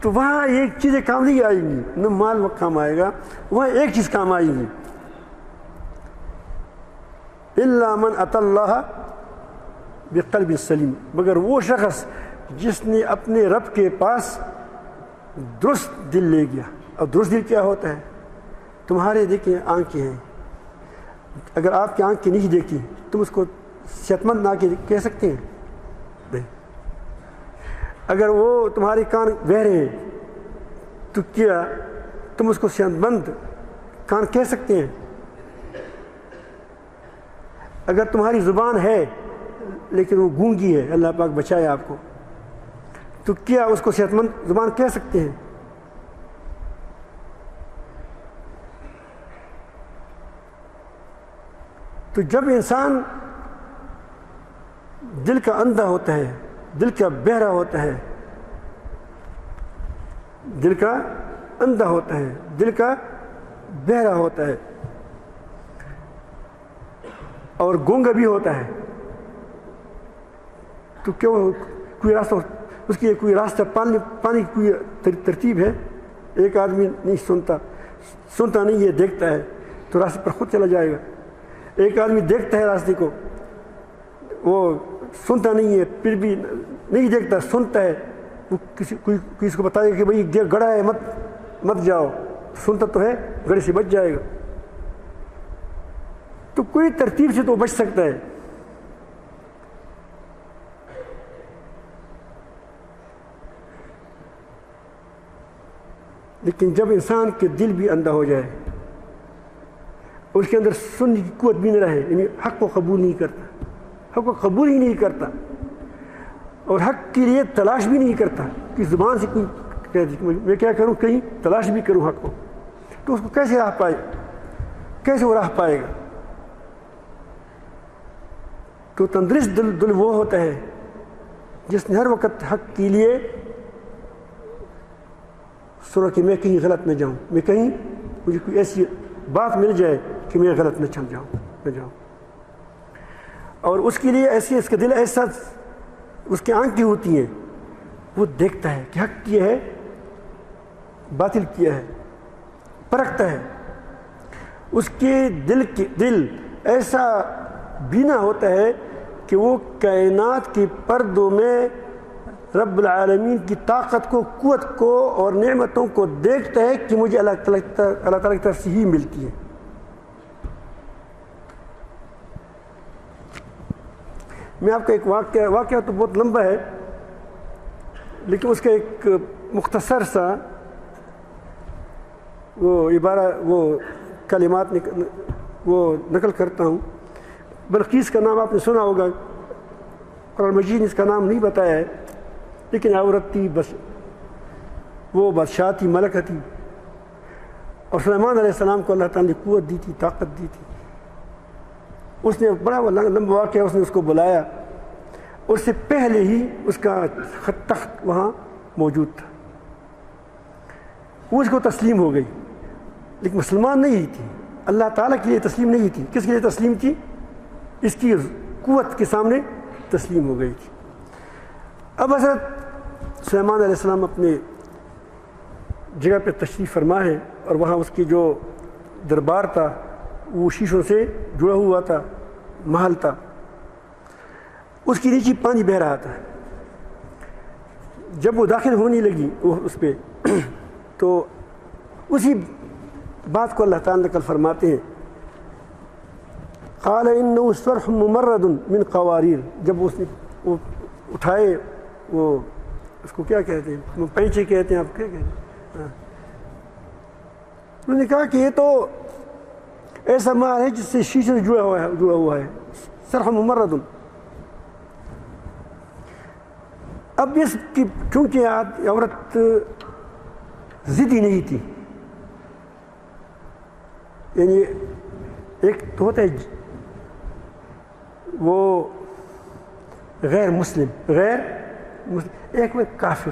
تو وہاں ایک چیزیں کام نہیں آئیں گی، نہ مال کام آئے گا. وہاں ایک چیز کام آئے گی، الا من اتى اللہ بقلب سلیم، مگر وہ شخص جس نے اپنے رب کے پاس درست دل لے گیا. اور درست دل کیا ہوتا ہے؟ تمہارے دیکھیں آنکھیں ہیں، اگر آپ کی آنکھیں نہیں دیکھتی تم اس کو صحت مند نہ کہہ سکتے ہیں؟ نہیں. اگر وہ تمہارے کان بہرے ہیں تو کیا تم اس کو صحت مند کان کہہ سکتے ہیں؟ اگر تمہاری زبان ہے لیکن وہ گونگی ہے، اللہ پاک بچائے آپ کو، تو کیا اس کو صحت مند زبان کہہ سکتے ہیں؟ تو جب انسان دل کا اندھا ہوتا ہے، دل کا بہرا ہوتا ہے، دل کا اندھا ہوتا ہے، دل کا بہرا ہوتا ہے اور گونگا بھی ہوتا ہے، تو کیوں کوئی راستہ اس کی کوئی راستہ پانی کی کوئی ترتیب ہے؟ ایک آدمی نہیں سنتا نہیں ہے، دیکھتا ہے تو راستے پر خود چلا جائے گا۔ ایک آدمی دیکھتا ہے راستے کو، وہ سنتا نہیں ہے، پھر بھی نہیں دیکھتا، سنتا ہے، وہ کسی کو بتائے گا کہ بھائی گڑھا ہے مت جاؤ، سنتا تو ہے، گڑھے سے بچ جائے گا۔ تو کوئی ترتیب سے تو بچ سکتا ہے، لیکن جب انسان کے دل بھی اندھا ہو جائے، اس کے اندر سننے کی قوت بھی نہ رہے، یعنی حق کو قبول نہیں کرتا، حق کو قبول ہی نہیں کرتا، اور حق کے لیے تلاش بھی نہیں کرتا کہ زبان سے کوئی میں کیا کروں، کہیں تلاش بھی کروں حق کو، تو اس کو کیسے وہ راہ پائے گا؟ تو تندرست دل وہ ہوتا ہے جس نے ہر وقت حق کے لیے سنا کہ میں کہیں غلط نہ جاؤں، میں کہیں مجھے کوئی ایسی بات مل جائے کہ میں غلط نہ جاؤں، اور اس کے لیے ایسی اس کا دل ایسا، اس کی آنکھیں ہوتی ہیں، وہ دیکھتا ہے کہ حق کیا ہے باطل کیا ہے، پرکھتا ہے، اس کے دل ایسا بینا ہوتا ہے کہ وہ کائنات کے پردوں میں رب العالمین کی طاقت کو، قوت کو اور نعمتوں کو دیکھتا ہے کہ مجھے اللہ تعالیٰ کی طرف سے ہی ملتی ہے۔ میں آپ کا ایک واقعہ تو بہت لمبا ہے، لیکن اس کا ایک مختصر سا وہ کلمات وہ نقل کرتا ہوں۔ بلقیس کا نام آپ نے سنا ہوگا، قرآن مجید نے اس کا نام نہیں بتایا ہے، لیکن عورت تھی، بس وہ بادشاہ تھی، ملکہ تھی، اور سلیمان علیہ السلام کو اللہ تعالیٰ نے قوت دی تھی، طاقت دی تھی۔ اس نے بڑا لمبا واقعہ، اس نے اس کو بلایا، اس سے پہلے ہی اس کا تخت وہاں موجود تھا، وہ اس کو تسلیم ہو گئی، لیکن مسلمان نہیں تھی، اللہ تعالیٰ کے لیے تسلیم نہیں تھی۔ کس کے لیے تسلیم تھی؟ اس کی قوت کے سامنے تسلیم ہو گئی تھی۔ اب حضرت سلیمان علیہ السلام اپنے جگہ پہ تشریف فرما ہے، اور وہاں اس کی جو دربار تھا وہ شیشوں سے جڑا ہوا تھا، محل تھا، اس کی نیچے پانی بہہ رہا تھا۔ جب وہ داخل ہونے لگی اس پہ تو اسی بات کو اللہ تعالیٰ نقل فرماتے ہیں، قال انه صرح ممرد من قواریر، جب اس نے وہ اٹھائے، وہ اس کو کیا کہتے ہیں، وہ پینچے کہتے ہیں، آپ کیا کہتے ہیں، انہوں نے کہا کہ یہ تو ایسا مال ہے جس سے شیشے سے جڑا ہوا ہے، صرح ممرد۔ اب اس کی چونکہ عورت ضدی نہیں تھی، یعنی ایک تو ہوتا ہے وہ غیر مسلم، ایک وہ کافر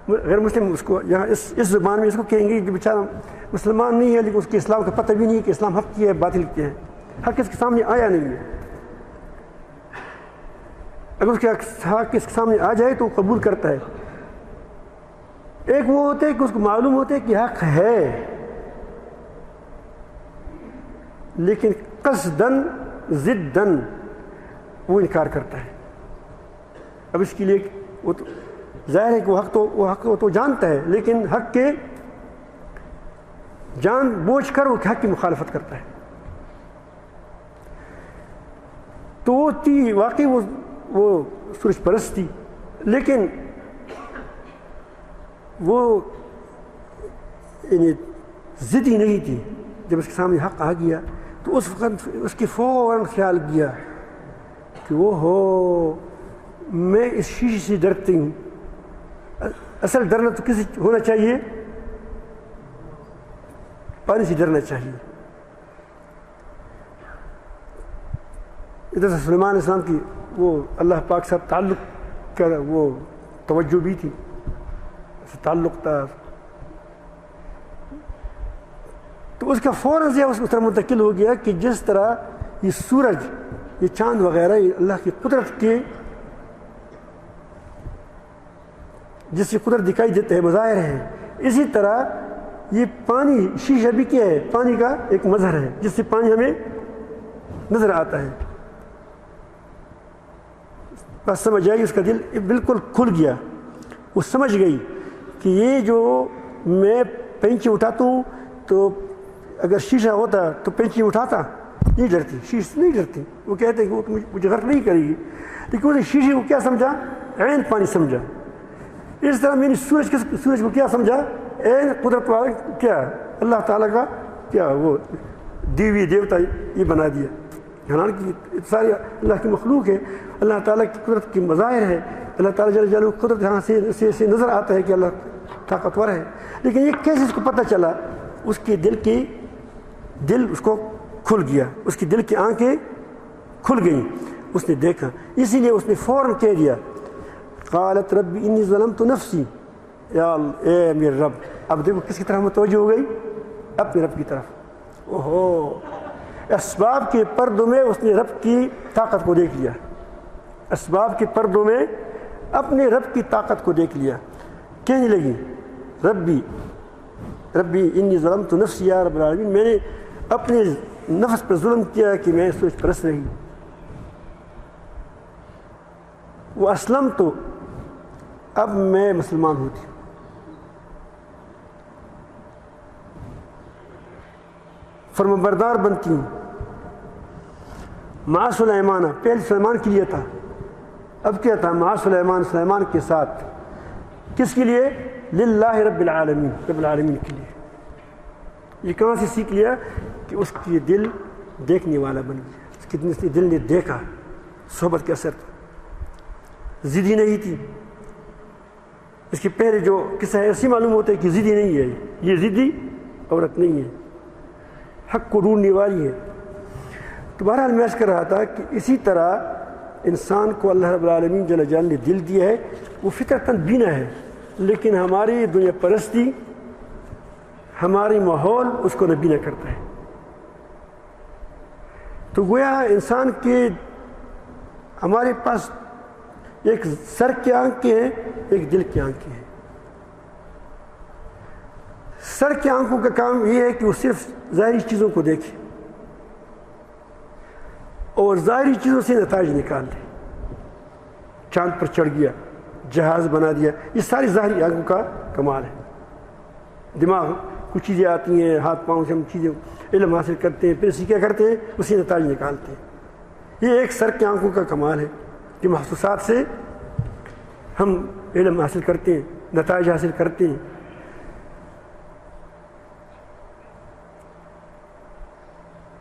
غیر مسلم، اس کو یہاں اس زبان میں اس کو کہیں گے کہ بیچارہ مسلمان نہیں ہے، لیکن اس کے اسلام کا پتہ بھی نہیں ہے کہ اسلام حق کیا ہے باطل کیا ہے، حق اس کے سامنے آیا نہیں ہے۔ اگر اس کے حق اس کے سامنے آ جائے تو وہ قبول کرتا ہے۔ ایک وہ ہوتے ہے کہ اس کو معلوم ہوتا ہے کہ حق ہے، لیکن قصداً ضداً وہ انکار کرتا ہے۔ اب اس کے لیے وہ تو ظاہر ہے کہ وہ حق تو جانتا ہے، لیکن حق کے جان بوجھ کر وہ حق کی مخالفت کرتا ہے۔ تو وہ تھی واقعی وہ سورج پرست تھی، لیکن وہ یعنی ضدی نہیں تھی۔ جب اس کے سامنے حق آ گیا تو اس وقت اس کے فوراً خیال کیا کہ وہ ہو میں اس شیشے سے ڈرتی ہوں. اصل ڈرنا تو کسی ہونا چاہیے؟ پانی سے ڈرنا چاہیے. ادھر سے سلیمان علیہ السلام کی وہ اللہ پاک کے ساتھ تعلق کا وہ توجہ بھی تھی, تعلق تھا, تو اس کا فوراً سے اس طرح منتقل ہو گیا کہ جس طرح یہ سورج, یہ چاند وغیرہ یہ اللہ کی قدرت کے جس سے قدرت دکھائی دیتے ہیں مظاہر ہیں, اسی طرح یہ پانی شیشہ بھی کیا ہے؟ پانی کا ایک مظہر ہے جس سے پانی ہمیں نظر آتا ہے. بس سمجھ آئی, اس کا دل بالکل کھل گیا. وہ سمجھ گئی کہ یہ جو میں پینچی اٹھاتا ہوں تو اگر شیشہ ہوتا تو پینچی اٹھاتا, نہیں ڈرتی, شیشے نہیں ڈرتی. وہ کہتے ہیں کہ وہ مجھے غرق نہیں کرے گی, لیکن اس نے شیشے کو کیا سمجھا؟ عین پانی سمجھا. اس طرح میں نے سورج کو کیا سمجھا؟ عین قدرت والا کیا اللہ تعالیٰ کا کیا وہ دیوی دیوتا یہ بنا دیا. حالانکہ ساری اللہ کی مخلوق ہے, اللہ تعالیٰ کی قدرت کی مظاہر ہے. اللہ تعالیٰ جل جلالہ قدرت یہاں سے نظر آتا ہے کہ اللہ طاقتور ہے. لیکن یہ کیسے اس کو پتہ چلا؟ اس کے دل اس کو کھل گیا, اس کی دل کی آنکھیں کھل گئیں, اس نے دیکھا. اسی لیے اس نے فوراً کہہ دیا قالت رب انی ظلمت نفسی, یا اے میرے رب. اب دیکھو کس کی طرف متوجہ ہو گئی؟ اپنے رب کی طرف. اوہو, اسباب کے پردوں میں اس نے رب کی طاقت کو دیکھ لیا. اسباب کے پردوں میں اپنے رب کی طاقت کو دیکھ لیا. کہنے لگی ربی انی ظلمت نفسی یا رب العالمین, میں نے اپنے نفس پر ظلم کیا کہ میں سوچ پرست رہی. وہ اسلم تو اب میں مسلمان ہوتی ہوں. فرمانبردار بنتی ہوں. مع سلیمان, پہلے سلیمان کے لیے تھا, اب کیا تھا؟ مع سلیمان, سلیمان کے ساتھ. کس کے لیے؟ للہ رب العالمین, رب العالمین کے لیے. یہ کہاں سے سیکھ لیا؟ کہ اس کی دل دیکھنے والا بن گیا. اس کی دل نے دیکھا, صحبت کے اثر تھا, ضدی نہیں تھی. اس کے پہلے جو قصہ ہے ایسی معلوم ہوتا ہے کہ ضدی نہیں ہے, یہ ضدی عورت نہیں ہے, حق کو ڈھونڈنے والی ہے. تو بہرحال میں عرض کر رہا تھا کہ اسی طرح انسان کو اللہ رب العالمین جل جلالہ نے دل دیا ہے, وہ فطرتاً بینا ہے, لیکن ہماری دنیا پرستی, ہماری ماحول اس کو نبینا کرتا ہے. تو گویا انسان کے ہمارے پاس ایک سر کی آنکھیں ہیں, ایک دل کی آنکھیں ہیں. سر کی آنکھوں کا کام یہ ہے کہ وہ صرف ظاہری چیزوں کو دیکھے اور ظاہری چیزوں سے نتائج نکال دے. چاند پر چڑھ گیا, جہاز بنا دیا, یہ ساری ظاہری آنکھوں کا کمال ہے. دماغ کچھ چیزیں آتی ہیں, ہاتھ پاؤں سے ہم چیزیں علم حاصل کرتے ہیں, پھر اسی کیا کرتے ہیں؟ اسی نتائج نکالتے ہیں. یہ ایک سر کی آنکھوں کا کمال ہے کہ محسوسات سے ہم علم حاصل کرتے ہیں, نتائج حاصل کرتے ہیں.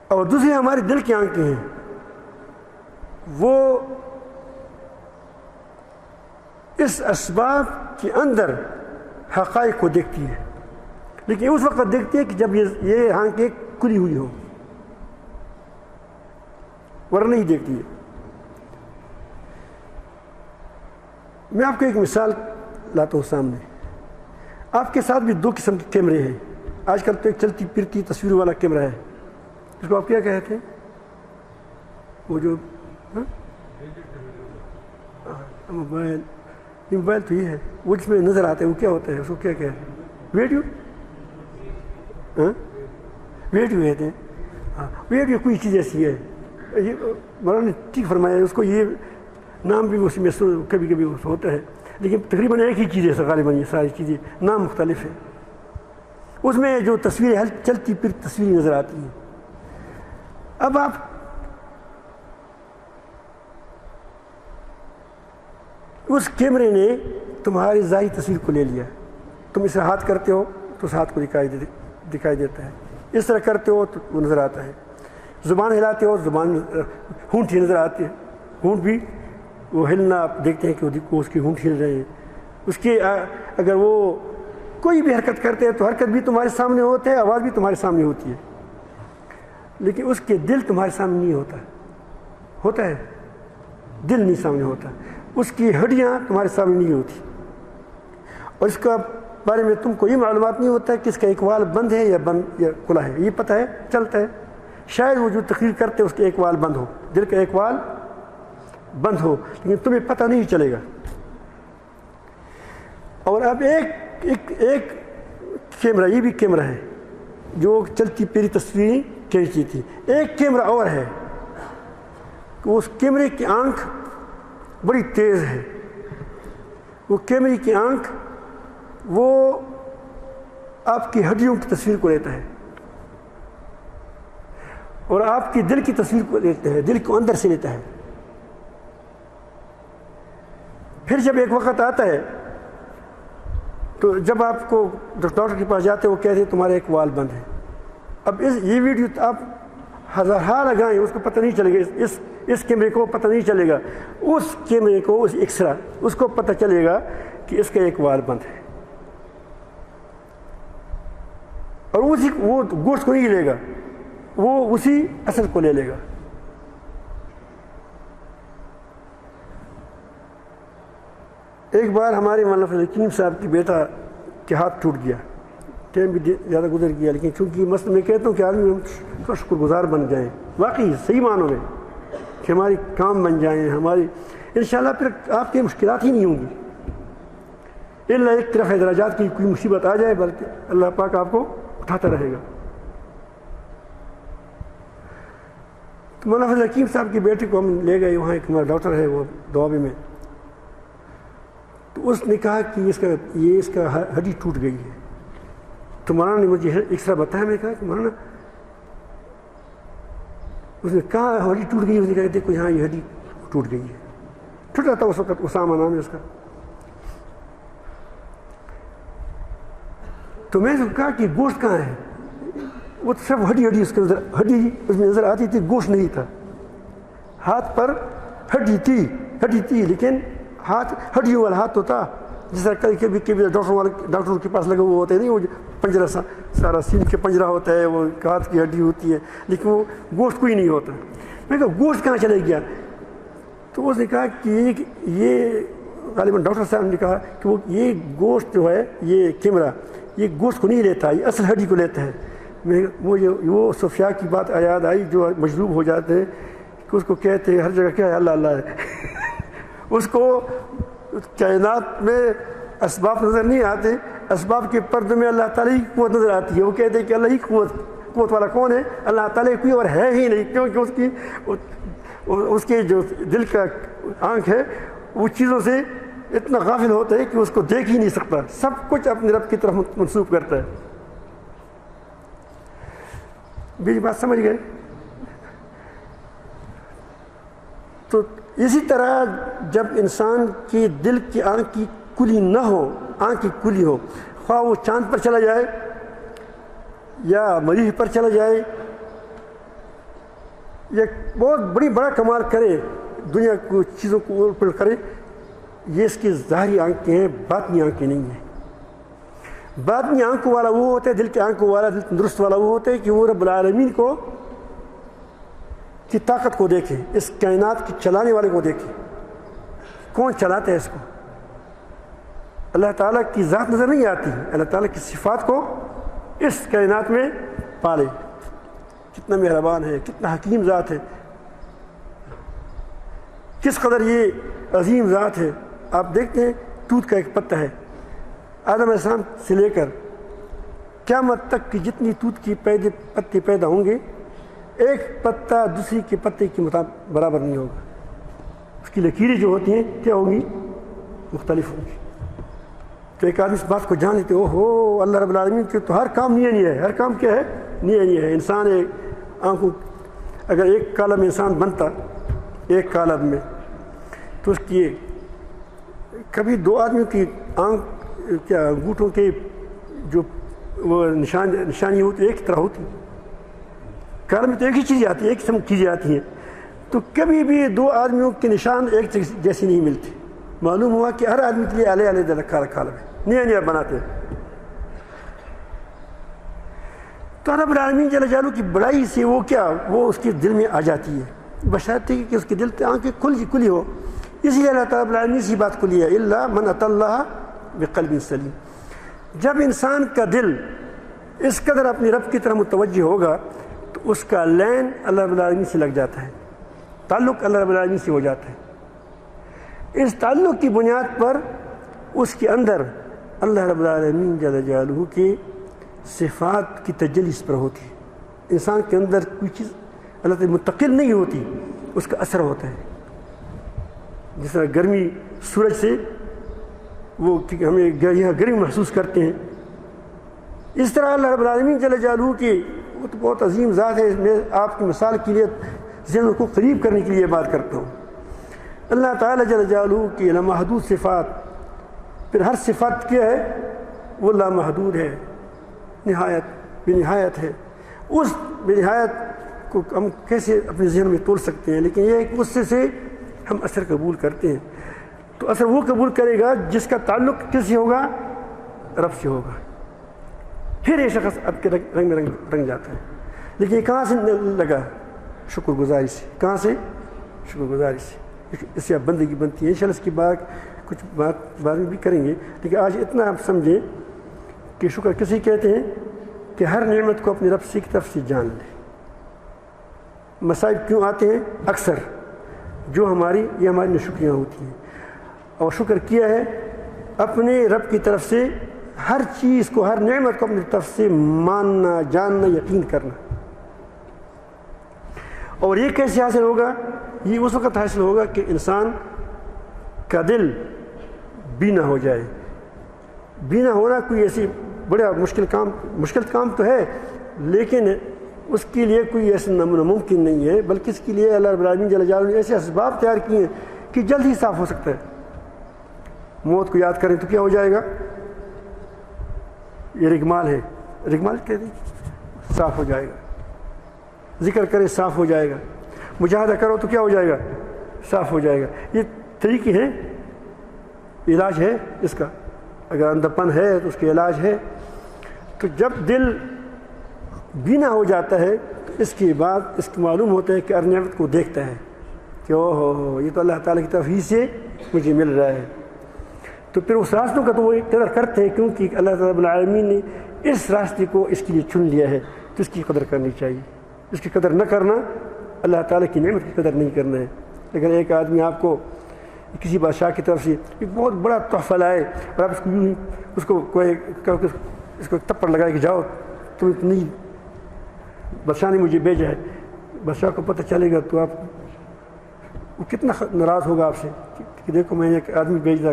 اور دوسری ہمارے دل کی آنکھیں ہیں, وہ اس اسباب کے اندر حقائق کو دیکھتی ہے, لیکن اس وقت دیکھتی ہے کہ جب یہ آنکھیں کھلی ہوئی ہوں, ورنہ نہیں دیکھتی ہے. میں آپ کو ایک مثال لاتا ہوں سامنے. آپ کے ساتھ بھی دو قسم کے کیمرے ہیں. آج کل تو ایک چلتی پھرتی تصویر والا کیمرہ ہے, اس کو آپ کیا کہتے ہیں؟ وہ جو موبائل تو یہ ہے, وہ جس میں نظر آتا ہے وہ کیا ہوتا ہے, اس کو کیا کہتے ہیں؟ ویڈیو, ویڈیو کہتے ہیں. ہاں, ویڈیو کوئی چیز ایسی ہے, یہ مولانا نے ٹھیک فرمایا, اس کو یہ نام بھی اس میں کبھی کبھی ہوتا ہے, لیکن تقریباً ایک ہی چیز ہے غالباً. یہ ساری چیزیں نام مختلف ہیں. اس میں جو تصویریں چلتی پھر تصویریں نظر آتی ہیں. اب آپ اس کیمرے نے تمہاری ظاہری تصویر کو لے لیا. تم اسے ہاتھ کرتے ہو تو اس ہاتھ کو دکھائی دیتا ہے, اس طرح کرتے ہو تو وہ نظر آتا ہے. زبان ہلاتے ہو زبان ہونٹ ہی نظر آتی ہے, ہونٹ بھی وہ ہلنا آپ دیکھتے ہیں کہ اس کے ہونٹ ہل رہے ہیں. اس کے اگر وہ کوئی بھی حرکت کرتے ہیں تو حرکت بھی تمہارے سامنے ہوتا ہے, آواز بھی تمہارے سامنے ہوتی ہے, لیکن اس کے دل تمہارے سامنے نہیں ہوتا ہے, دل نہیں سامنے ہوتا, اس کی ہڈیاں تمہارے سامنے نہیں ہوتی, اور اس کا بارے میں تم کو یہ معلومات نہیں ہوتا ہے کہ اس کا اقبال بند ہے یا کھلا ہے. یہ پتہ ہے چلتا ہے, شاید وہ جو تقریر کرتے اس کے اقبال بند ہو, دل کا اقبال بند ہو, لیکن تمہیں پتہ نہیں چلے گا. اور اب ایک کیمرہ, یہ بھی کیمرہ ہے جو چلتی پھری تصویریں کھینچتی تھی. ایک کیمرہ اور ہے کہ اس کیمرے کی آنکھ بڑی تیز ہے. وہ کیمرے کی آنکھ وہ آپ کی ہڈیوں کی تصویر کو لیتا ہے اور آپ کی دل کی تصویر کو لیتا ہے, دل کو اندر سے لیتا ہے. پھر جب ایک وقت آتا ہے تو جب آپ کو ڈاکٹر کے پاس جاتے وہ کہتے ہیں تمہارا ایک وال بند ہے. اب یہ ویڈیو آپ ہزار لگائیں اس کو پتہ نہیں چلے گا, اس کیمرے کو پتہ نہیں چلے گا, اس کیمرے کو, اس ایکسرا اس کو پتہ چلے گا کہ اس کا ایک وال بند ہے. اور وہ گوشت کو نہیں لے گا, وہ اسی اصل کو لے لے گا. ایک بار ہمارے مولانا فضل حکیم صاحب کی بیٹا کے ہاتھ ٹوٹ گیا, ٹائم بھی زیادہ گزر گیا, لیکن چونکہ مثلا میں کہتا ہوں کہ آدمی ہم شکر گزار بن جائیں, واقعی صحیح معنوں میں کہ ہماری کام بن جائیں ہماری, انشاءاللہ پھر آپ کی مشکلات ہی نہیں ہوں گی. اللہ ایک طرف درجات کی کوئی مصیبت آ جائے بلکہ اللہ پاک آپ کو اٹھاتا رہے گا. تو مولانا فضل حکیم صاحب کی بیٹے کو ہم لے گئے, وہاں ایک ہمارا ڈاکٹر ہے وہ دوابی میں, تو اس نے کہا کہ اس کا ہڈی ٹوٹ گئی ہے. تو مولانا نے مجھے ایکسرا بتایا, میں کہا کہ مولانا, اس نے کہا ہڈی ٹوٹ گئی, اس نے کہا دیکھو یہاں یہ ہڈی ٹوٹ گئی ہے. چھوٹا تھا اس وقت, اسامہ نام ہے اس کا. تو میں نے کہا کہ گوشت کہاں ہے؟ وہ صرف ہڈی اس کے اندر, ہڈی اس میں نظر آتی تھی, گوشت نہیں تھا. ہاتھ پر ہڈی تھی لیکن ہاتھ ہڈیوں والا ہاتھ تو تھا, جس طرح کبھی ڈاکٹروں کے پاس لگے ہوئے ہوتے ہیں, نہیں وہ پنجرہ سارا سین کے پنجرہ ہوتا ہے, وہ ہاتھ کی ہڈی ہوتی ہے, لیکن وہ گوشت کوئی نہیں ہوتا. میں کہا گوشت کہاں چلے گیا؟ تو اس نے کہا کہ یہ غالباً ڈاکٹر صاحب نے کہا کہ وہ یہ گوشت جو ہے, یہ کیمرہ یہ گوشت کو نہیں لیتا, یہ اصل ہڈی کو لیتا ہے. مجھے وہ صوفیاء کی بات یاد آئی جو مجذوب ہو جاتے ہیں کہ اس کو کہتے ہیں ہر جگہ کیا ہے, اللہ اللہ ہے. اس کو کائنات میں اسباب نظر نہیں آتے, اسباب کے پردے میں اللہ تعالیٰ کی قوت نظر آتی ہے. وہ کہتے ہیں کہ اللہ ہی قوت والا کون ہے؟ اللہ تعالیٰ کوئی اور ہے ہی نہیں, کیونکہ اس کے جو دل کا آنکھ ہے وہ چیزوں سے اتنا غافل ہوتا ہے کہ اس کو دیکھ ہی نہیں سکتا, سب کچھ اپنے رب کی طرف منسوب کرتا ہے. میری بات سمجھ گئے؟ تو اسی طرح جب انسان کی دل کی آنکھ کی کلی نہ ہو, آنکھ کی کلی ہو, خواہ وہ چاند پر چلا جائے یا مریخ پر چلا جائے یا بہت بڑا کمال کرے, دنیا کو چیزوں کو اوپر کرے, یہ اس کی ظاہری آنکھیں ہیں, باطنی آنکھیں نہیں ہیں. باطنی آنکھوں والا وہ ہوتا ہے, دل کے آنکھوں والا, دل تندرست والا وہ ہوتا ہے کہ وہ رب العالمین کی طاقت کو دیکھے, اس کائنات کی چلانے والے کو دیکھے, کون چلاتا ہے اس کو. اللہ تعالیٰ کی ذات نظر نہیں آتی, اللہ تعالیٰ کی صفات کو اس کائنات میں پالے. کتنا مہربان ہے, کتنا حکیم ذات ہے, کس قدر یہ عظیم ذات ہے. آپ دیکھتے ہیں توت کا ایک پتہ ہے, آدم علیہ السلام سے لے کر قیامت تک کی جتنی توت کی پتے پیدا ہوں گے, ایک پتا دوسری کے پتے کے مطابق برابر نہیں ہوگا. اس کی لکیریں جو ہوتی ہیں کیا ہوگی؟ مختلف ہوں گی. تو ایک آدمی اس بات کو جان لیتے, او ہو اللہ رب العالمین کے تو ہر کام نہیں ہے, ہر کام کیا ہے نہیں ہے. انسان آنکھوں, اگر ایک کالم انسان بنتا ایک کالم میں, تو اس کی کبھی دو آدمیوں کی آنکھ کیا انگوٹھوں کے جو وہ نشانی ہوتی ایک طرح ہوتی. کالم میں تو ایک ہی چیز آتی ہے, ایک قسم کی چیزیں آتی ہیں, تو کبھی بھی دو آدمیوں کے نشان ایک جیسی نہیں ملتی. معلوم ہوا کہ ہر آدمی کے لیے علیہ علیہ رکھا نیا نیا بناتے ہیں. تو رب العالمین جل جلالہ کی بڑائی سے وہ کیا وہ اس کے دل میں آ جاتی ہے، بشرطے کہ اس کے دل پہ آنکھیں کھلی ہو. اسی لیے اللہ تعالیٰ رب العالمین سے بات کھلی ہے، الا من اتی اللہ بقلب سلیم. جب انسان کا دل اس قدر اپنے رب کی طرح متوجہ ہوگا تو اس کا لین اللہ رب العالمین سے لگ جاتا ہے، تعلق اللہ رب العالمین سے ہو جاتا ہے. اس تعلق کی بنیاد پر اس کے اندر اللہ رب العالمین جل جلالہ کی صفات کی تجلی اس پر ہوتی ہے. انسان کے اندر کوئی چیز اللہ تعالیٰ منتقل نہیں ہوتی، اس کا اثر ہوتا ہے. جس طرح گرمی سورج سے وہ ہمیں یہاں گرمی محسوس کرتے ہیں، اس طرح اللہ رب العالمین جل جلالہ کی وہ تو بہت عظیم ذات ہے. میں آپ کی مثال کے لیے ذہن کو قریب کرنے کے لیے بات کرتا ہوں. اللہ تعالیٰ جل جلالہ کی لامحدود صفات، پھر ہر صفات کیا ہے وہ لامحدود ہے، نہایت بے نہایت ہے. اس بے نہایت کو ہم کیسے اپنے ذہن میں تول سکتے ہیں؟ لیکن یہ ہے کہ اس سے ہم اثر قبول کرتے ہیں. تو اثر وہ قبول کرے گا جس کا تعلق کس سے ہوگا؟ رب سے ہوگا. پھر یہ شخص اب کے رنگ میں رنگ جاتا ہے. لیکن یہ کہاں سے لگا؟ شکر گزاری سے. کہاں سے؟ شکر گزاری سے. اس سے اب بندگی بنتی ہے. انشاءاللہ اس کی بات کچھ بات بعد میں بھی کریں گے، لیکن آج اتنا آپ سمجھیں کہ شکر کسی کہتے ہیں کہ ہر نعمت کو اپنے رب سے کی طرف سے جان لے. مصائب کیوں آتے ہیں؟ اکثر جو ہماری ناشکریاں ہوتی ہیں. اور شکر کیا ہے اپنے رب کی طرف سے ہر چیز کو، ہر نعمت کو اپنی طرف سے ماننا، جاننا، یقین کرنا. اور یہ کیسے حاصل ہوگا؟ یہ اس وقت حاصل ہوگا کہ انسان کا دل بینا ہو جائے. بینا ہونا کوئی ایسی بڑا مشکل کام تو ہے، لیکن اس کے لیے کوئی ایسا ناممکن نہیں ہے، بلکہ اس کے لیے اللہ رب العالمین جل جلالہ نے ایسے اسباب تیار کیے ہیں کہ جلد ہی صاف ہو سکتا ہے. موت کو یاد کریں تو کیا ہو جائے گا؟ یہ رگمال ہے، رگمال کہتے ہیں صاف ہو جائے گا. ذکر کریں صاف ہو جائے گا. مجاہدہ کرو تو کیا ہو جائے گا؟ صاف ہو جائے گا. یہ طریقے ہیں، علاج ہے اس کا. اگر اندھا پن ہے تو اس کا علاج ہے. تو جب دل بینا ہو جاتا ہے تو اس کے بعد اس کو معلوم ہوتا ہے کہ ہر نعمت کو دیکھتا ہے کہ او ہو یہ تو اللہ تعالیٰ کی طرف ہی سے مجھے مل رہا ہے. تو پھر اس راستوں کا تو وہ قدر کرتے ہیں، کیونکہ اللہ رب العالمین نے اس راستے کو اس کے لیے چن لیا ہے، تو اس کی قدر کرنی چاہیے. اس کی قدر نہ کرنا اللہ تعالیٰ کی نعمت کی قدر نہیں کرنا ہے. اگر ایک آدمی آپ کو کسی بادشاہ کی طرف سے ایک بہت بڑا تحفہ لائے اور آپ اس کو تپڑ لگائے کہ جاؤ تم اتنی، بادشاہ نے مجھے بھیجا ہے، بادشاہ کو پتہ چلے گا تو وہ کتنا ناراض ہوگا آپ سے کہ دیکھو میں ایک آدمی بھیج رہا.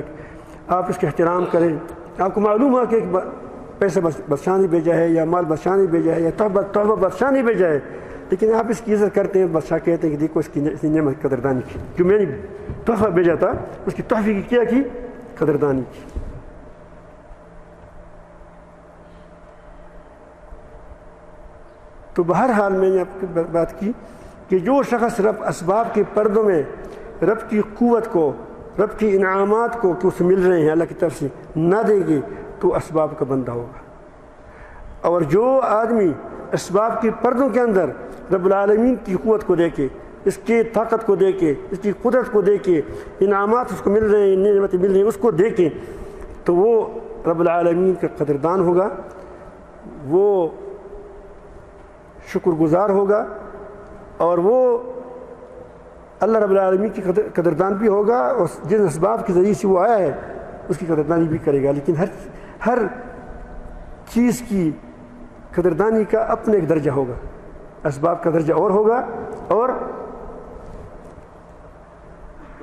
آپ اس کا احترام کریں. آپ کو معلوم ہے کہ ایک پیسہ بادشاہ نے بھیجا ہے یا مال بادشاہ نے بھیجا ہے یا تحفہ بادشاہ نے بھیجا ہے، لیکن آپ اس کی عزت کرتے ہیں. بادشاہ کہتے ہیں کہ دیکھو اس کی نعمت قدردانی کی، جو میں نے تحفہ بھیجا تھا اس کی تحفے کی کیا کی؟ قدردانی کی. تو بہرحال میں نے آپ کی بات کی کہ جو شخص رب اسباب کے پردوں میں رب کی قوت کو، رب کی انعامات کو کہ اسے مل رہے ہیں اللہ کی طرف سے نہ دے گے تو اسباب کا بندہ ہوگا. اور جو آدمی اسباب کے پردوں کے اندر رب العالمین کی قوت کو دے کے، اس کی طاقت کو دے کے، اس کی قدرت کو دے کے، انعامات اس کو مل رہے ہیں، نعمتیں مل رہی ہیں، اس کو دے کے، تو وہ رب العالمین کا قدردان ہوگا، وہ شکر گزار ہوگا، اور وہ اللہ رب العالمین کی قدردان بھی ہوگا، اور جن اسباب کے ذریعے سے وہ آیا ہے اس کی قدردانی بھی کرے گا. لیکن ہر چیز کی قدردانی کا اپنا ایک درجہ ہوگا. اسباب کا درجہ اور ہوگا اور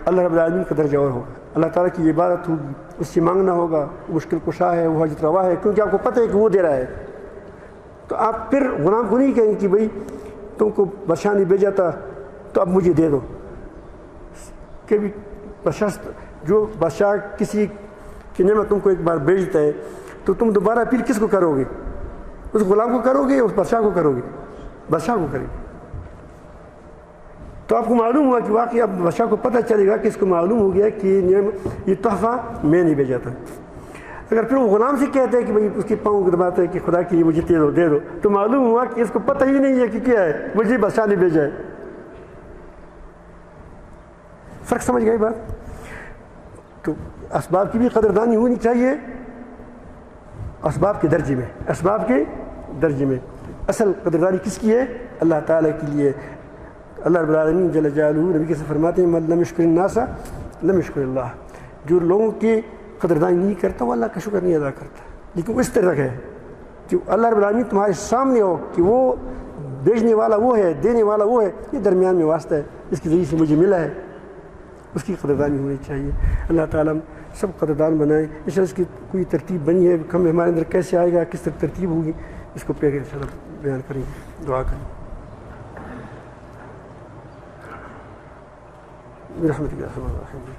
اللہ رب العالمین کا درجہ اور ہوگا. اللہ تعالیٰ کی عبادت ہوگی، اس سے مانگنا ہوگا، مشکل کشا ہے، وہ حاجت روا ہے، کیونکہ آپ کو پتہ ہے کہ وہ دے رہا ہے. تو آپ پھر غلام کو نہیں کہیں کہ بھئی تم کو بادشاہ نے بھیجا تھا تو اب مجھے دے دو. کہ بھی بادشاہ کسی کی نعمت تم کو ایک بار بھیجتا ہے تو تم دوبارہ پھر کس کو کرو گے؟ اس غلام کو کرو گے یا اس بادشاہ کو کرو گے؟ بادشاہ کو کرے گے. تو آپ کو معلوم ہوا کہ واقعی اب بادشاہ کو پتہ چلے گا کہ اس کو معلوم ہو گیا کہ یہ تحفہ میں نہیں بھیجا تھا. اگر پھر وہ غلام سے کہتے ہیں کہ بھائی اس کے پاؤں دباتے ہیں کہ خدا کے لیے مجھے دے دو تو معلوم ہوا کہ اس کو پتہ ہی نہیں ہے کہ کیا ہے, مجھے بادشاہ نے بھیجا ہے. فرق سمجھ گئی بات؟ تو اسباب کی بھی قدردانی ہونی چاہیے, اسباب کے درجے میں. اصل قدردانی کس کی ہے؟ اللہ تعالیٰ کے لیے. اللہ رب العالمین جل جلالہ نبی کے سے فرماتے ہیں من لم یشکر الناس لم یشکر اللہ. جو لوگوں کی قدردانی نہیں کرتا وہ اللہ کا شکر نہیں ادا کرتا. لیکن وہ اس طرح ہے کہ اللہ رب العالمین تمہارے سامنے ہو کہ وہ بھیجنے والا وہ ہے, دینے والا وہ ہے, یہ درمیان میں واسطہ ہے, اس کے ذریعے سے مجھے ملا ہے, اس کی قدردانی ہونی چاہیے. اللہ تعالیٰ سب قدردان بنائیں. ان شاء اللہ اس کی کوئی ترتیب بنی ہے, ہمارے اندر کیسے آئے گا, کس طرح ترتیب ہوگی, اس کو پہ ان شاء اللہ بیان کریں گے, دعا کریں. برحمتک یا ارحم الراحمین.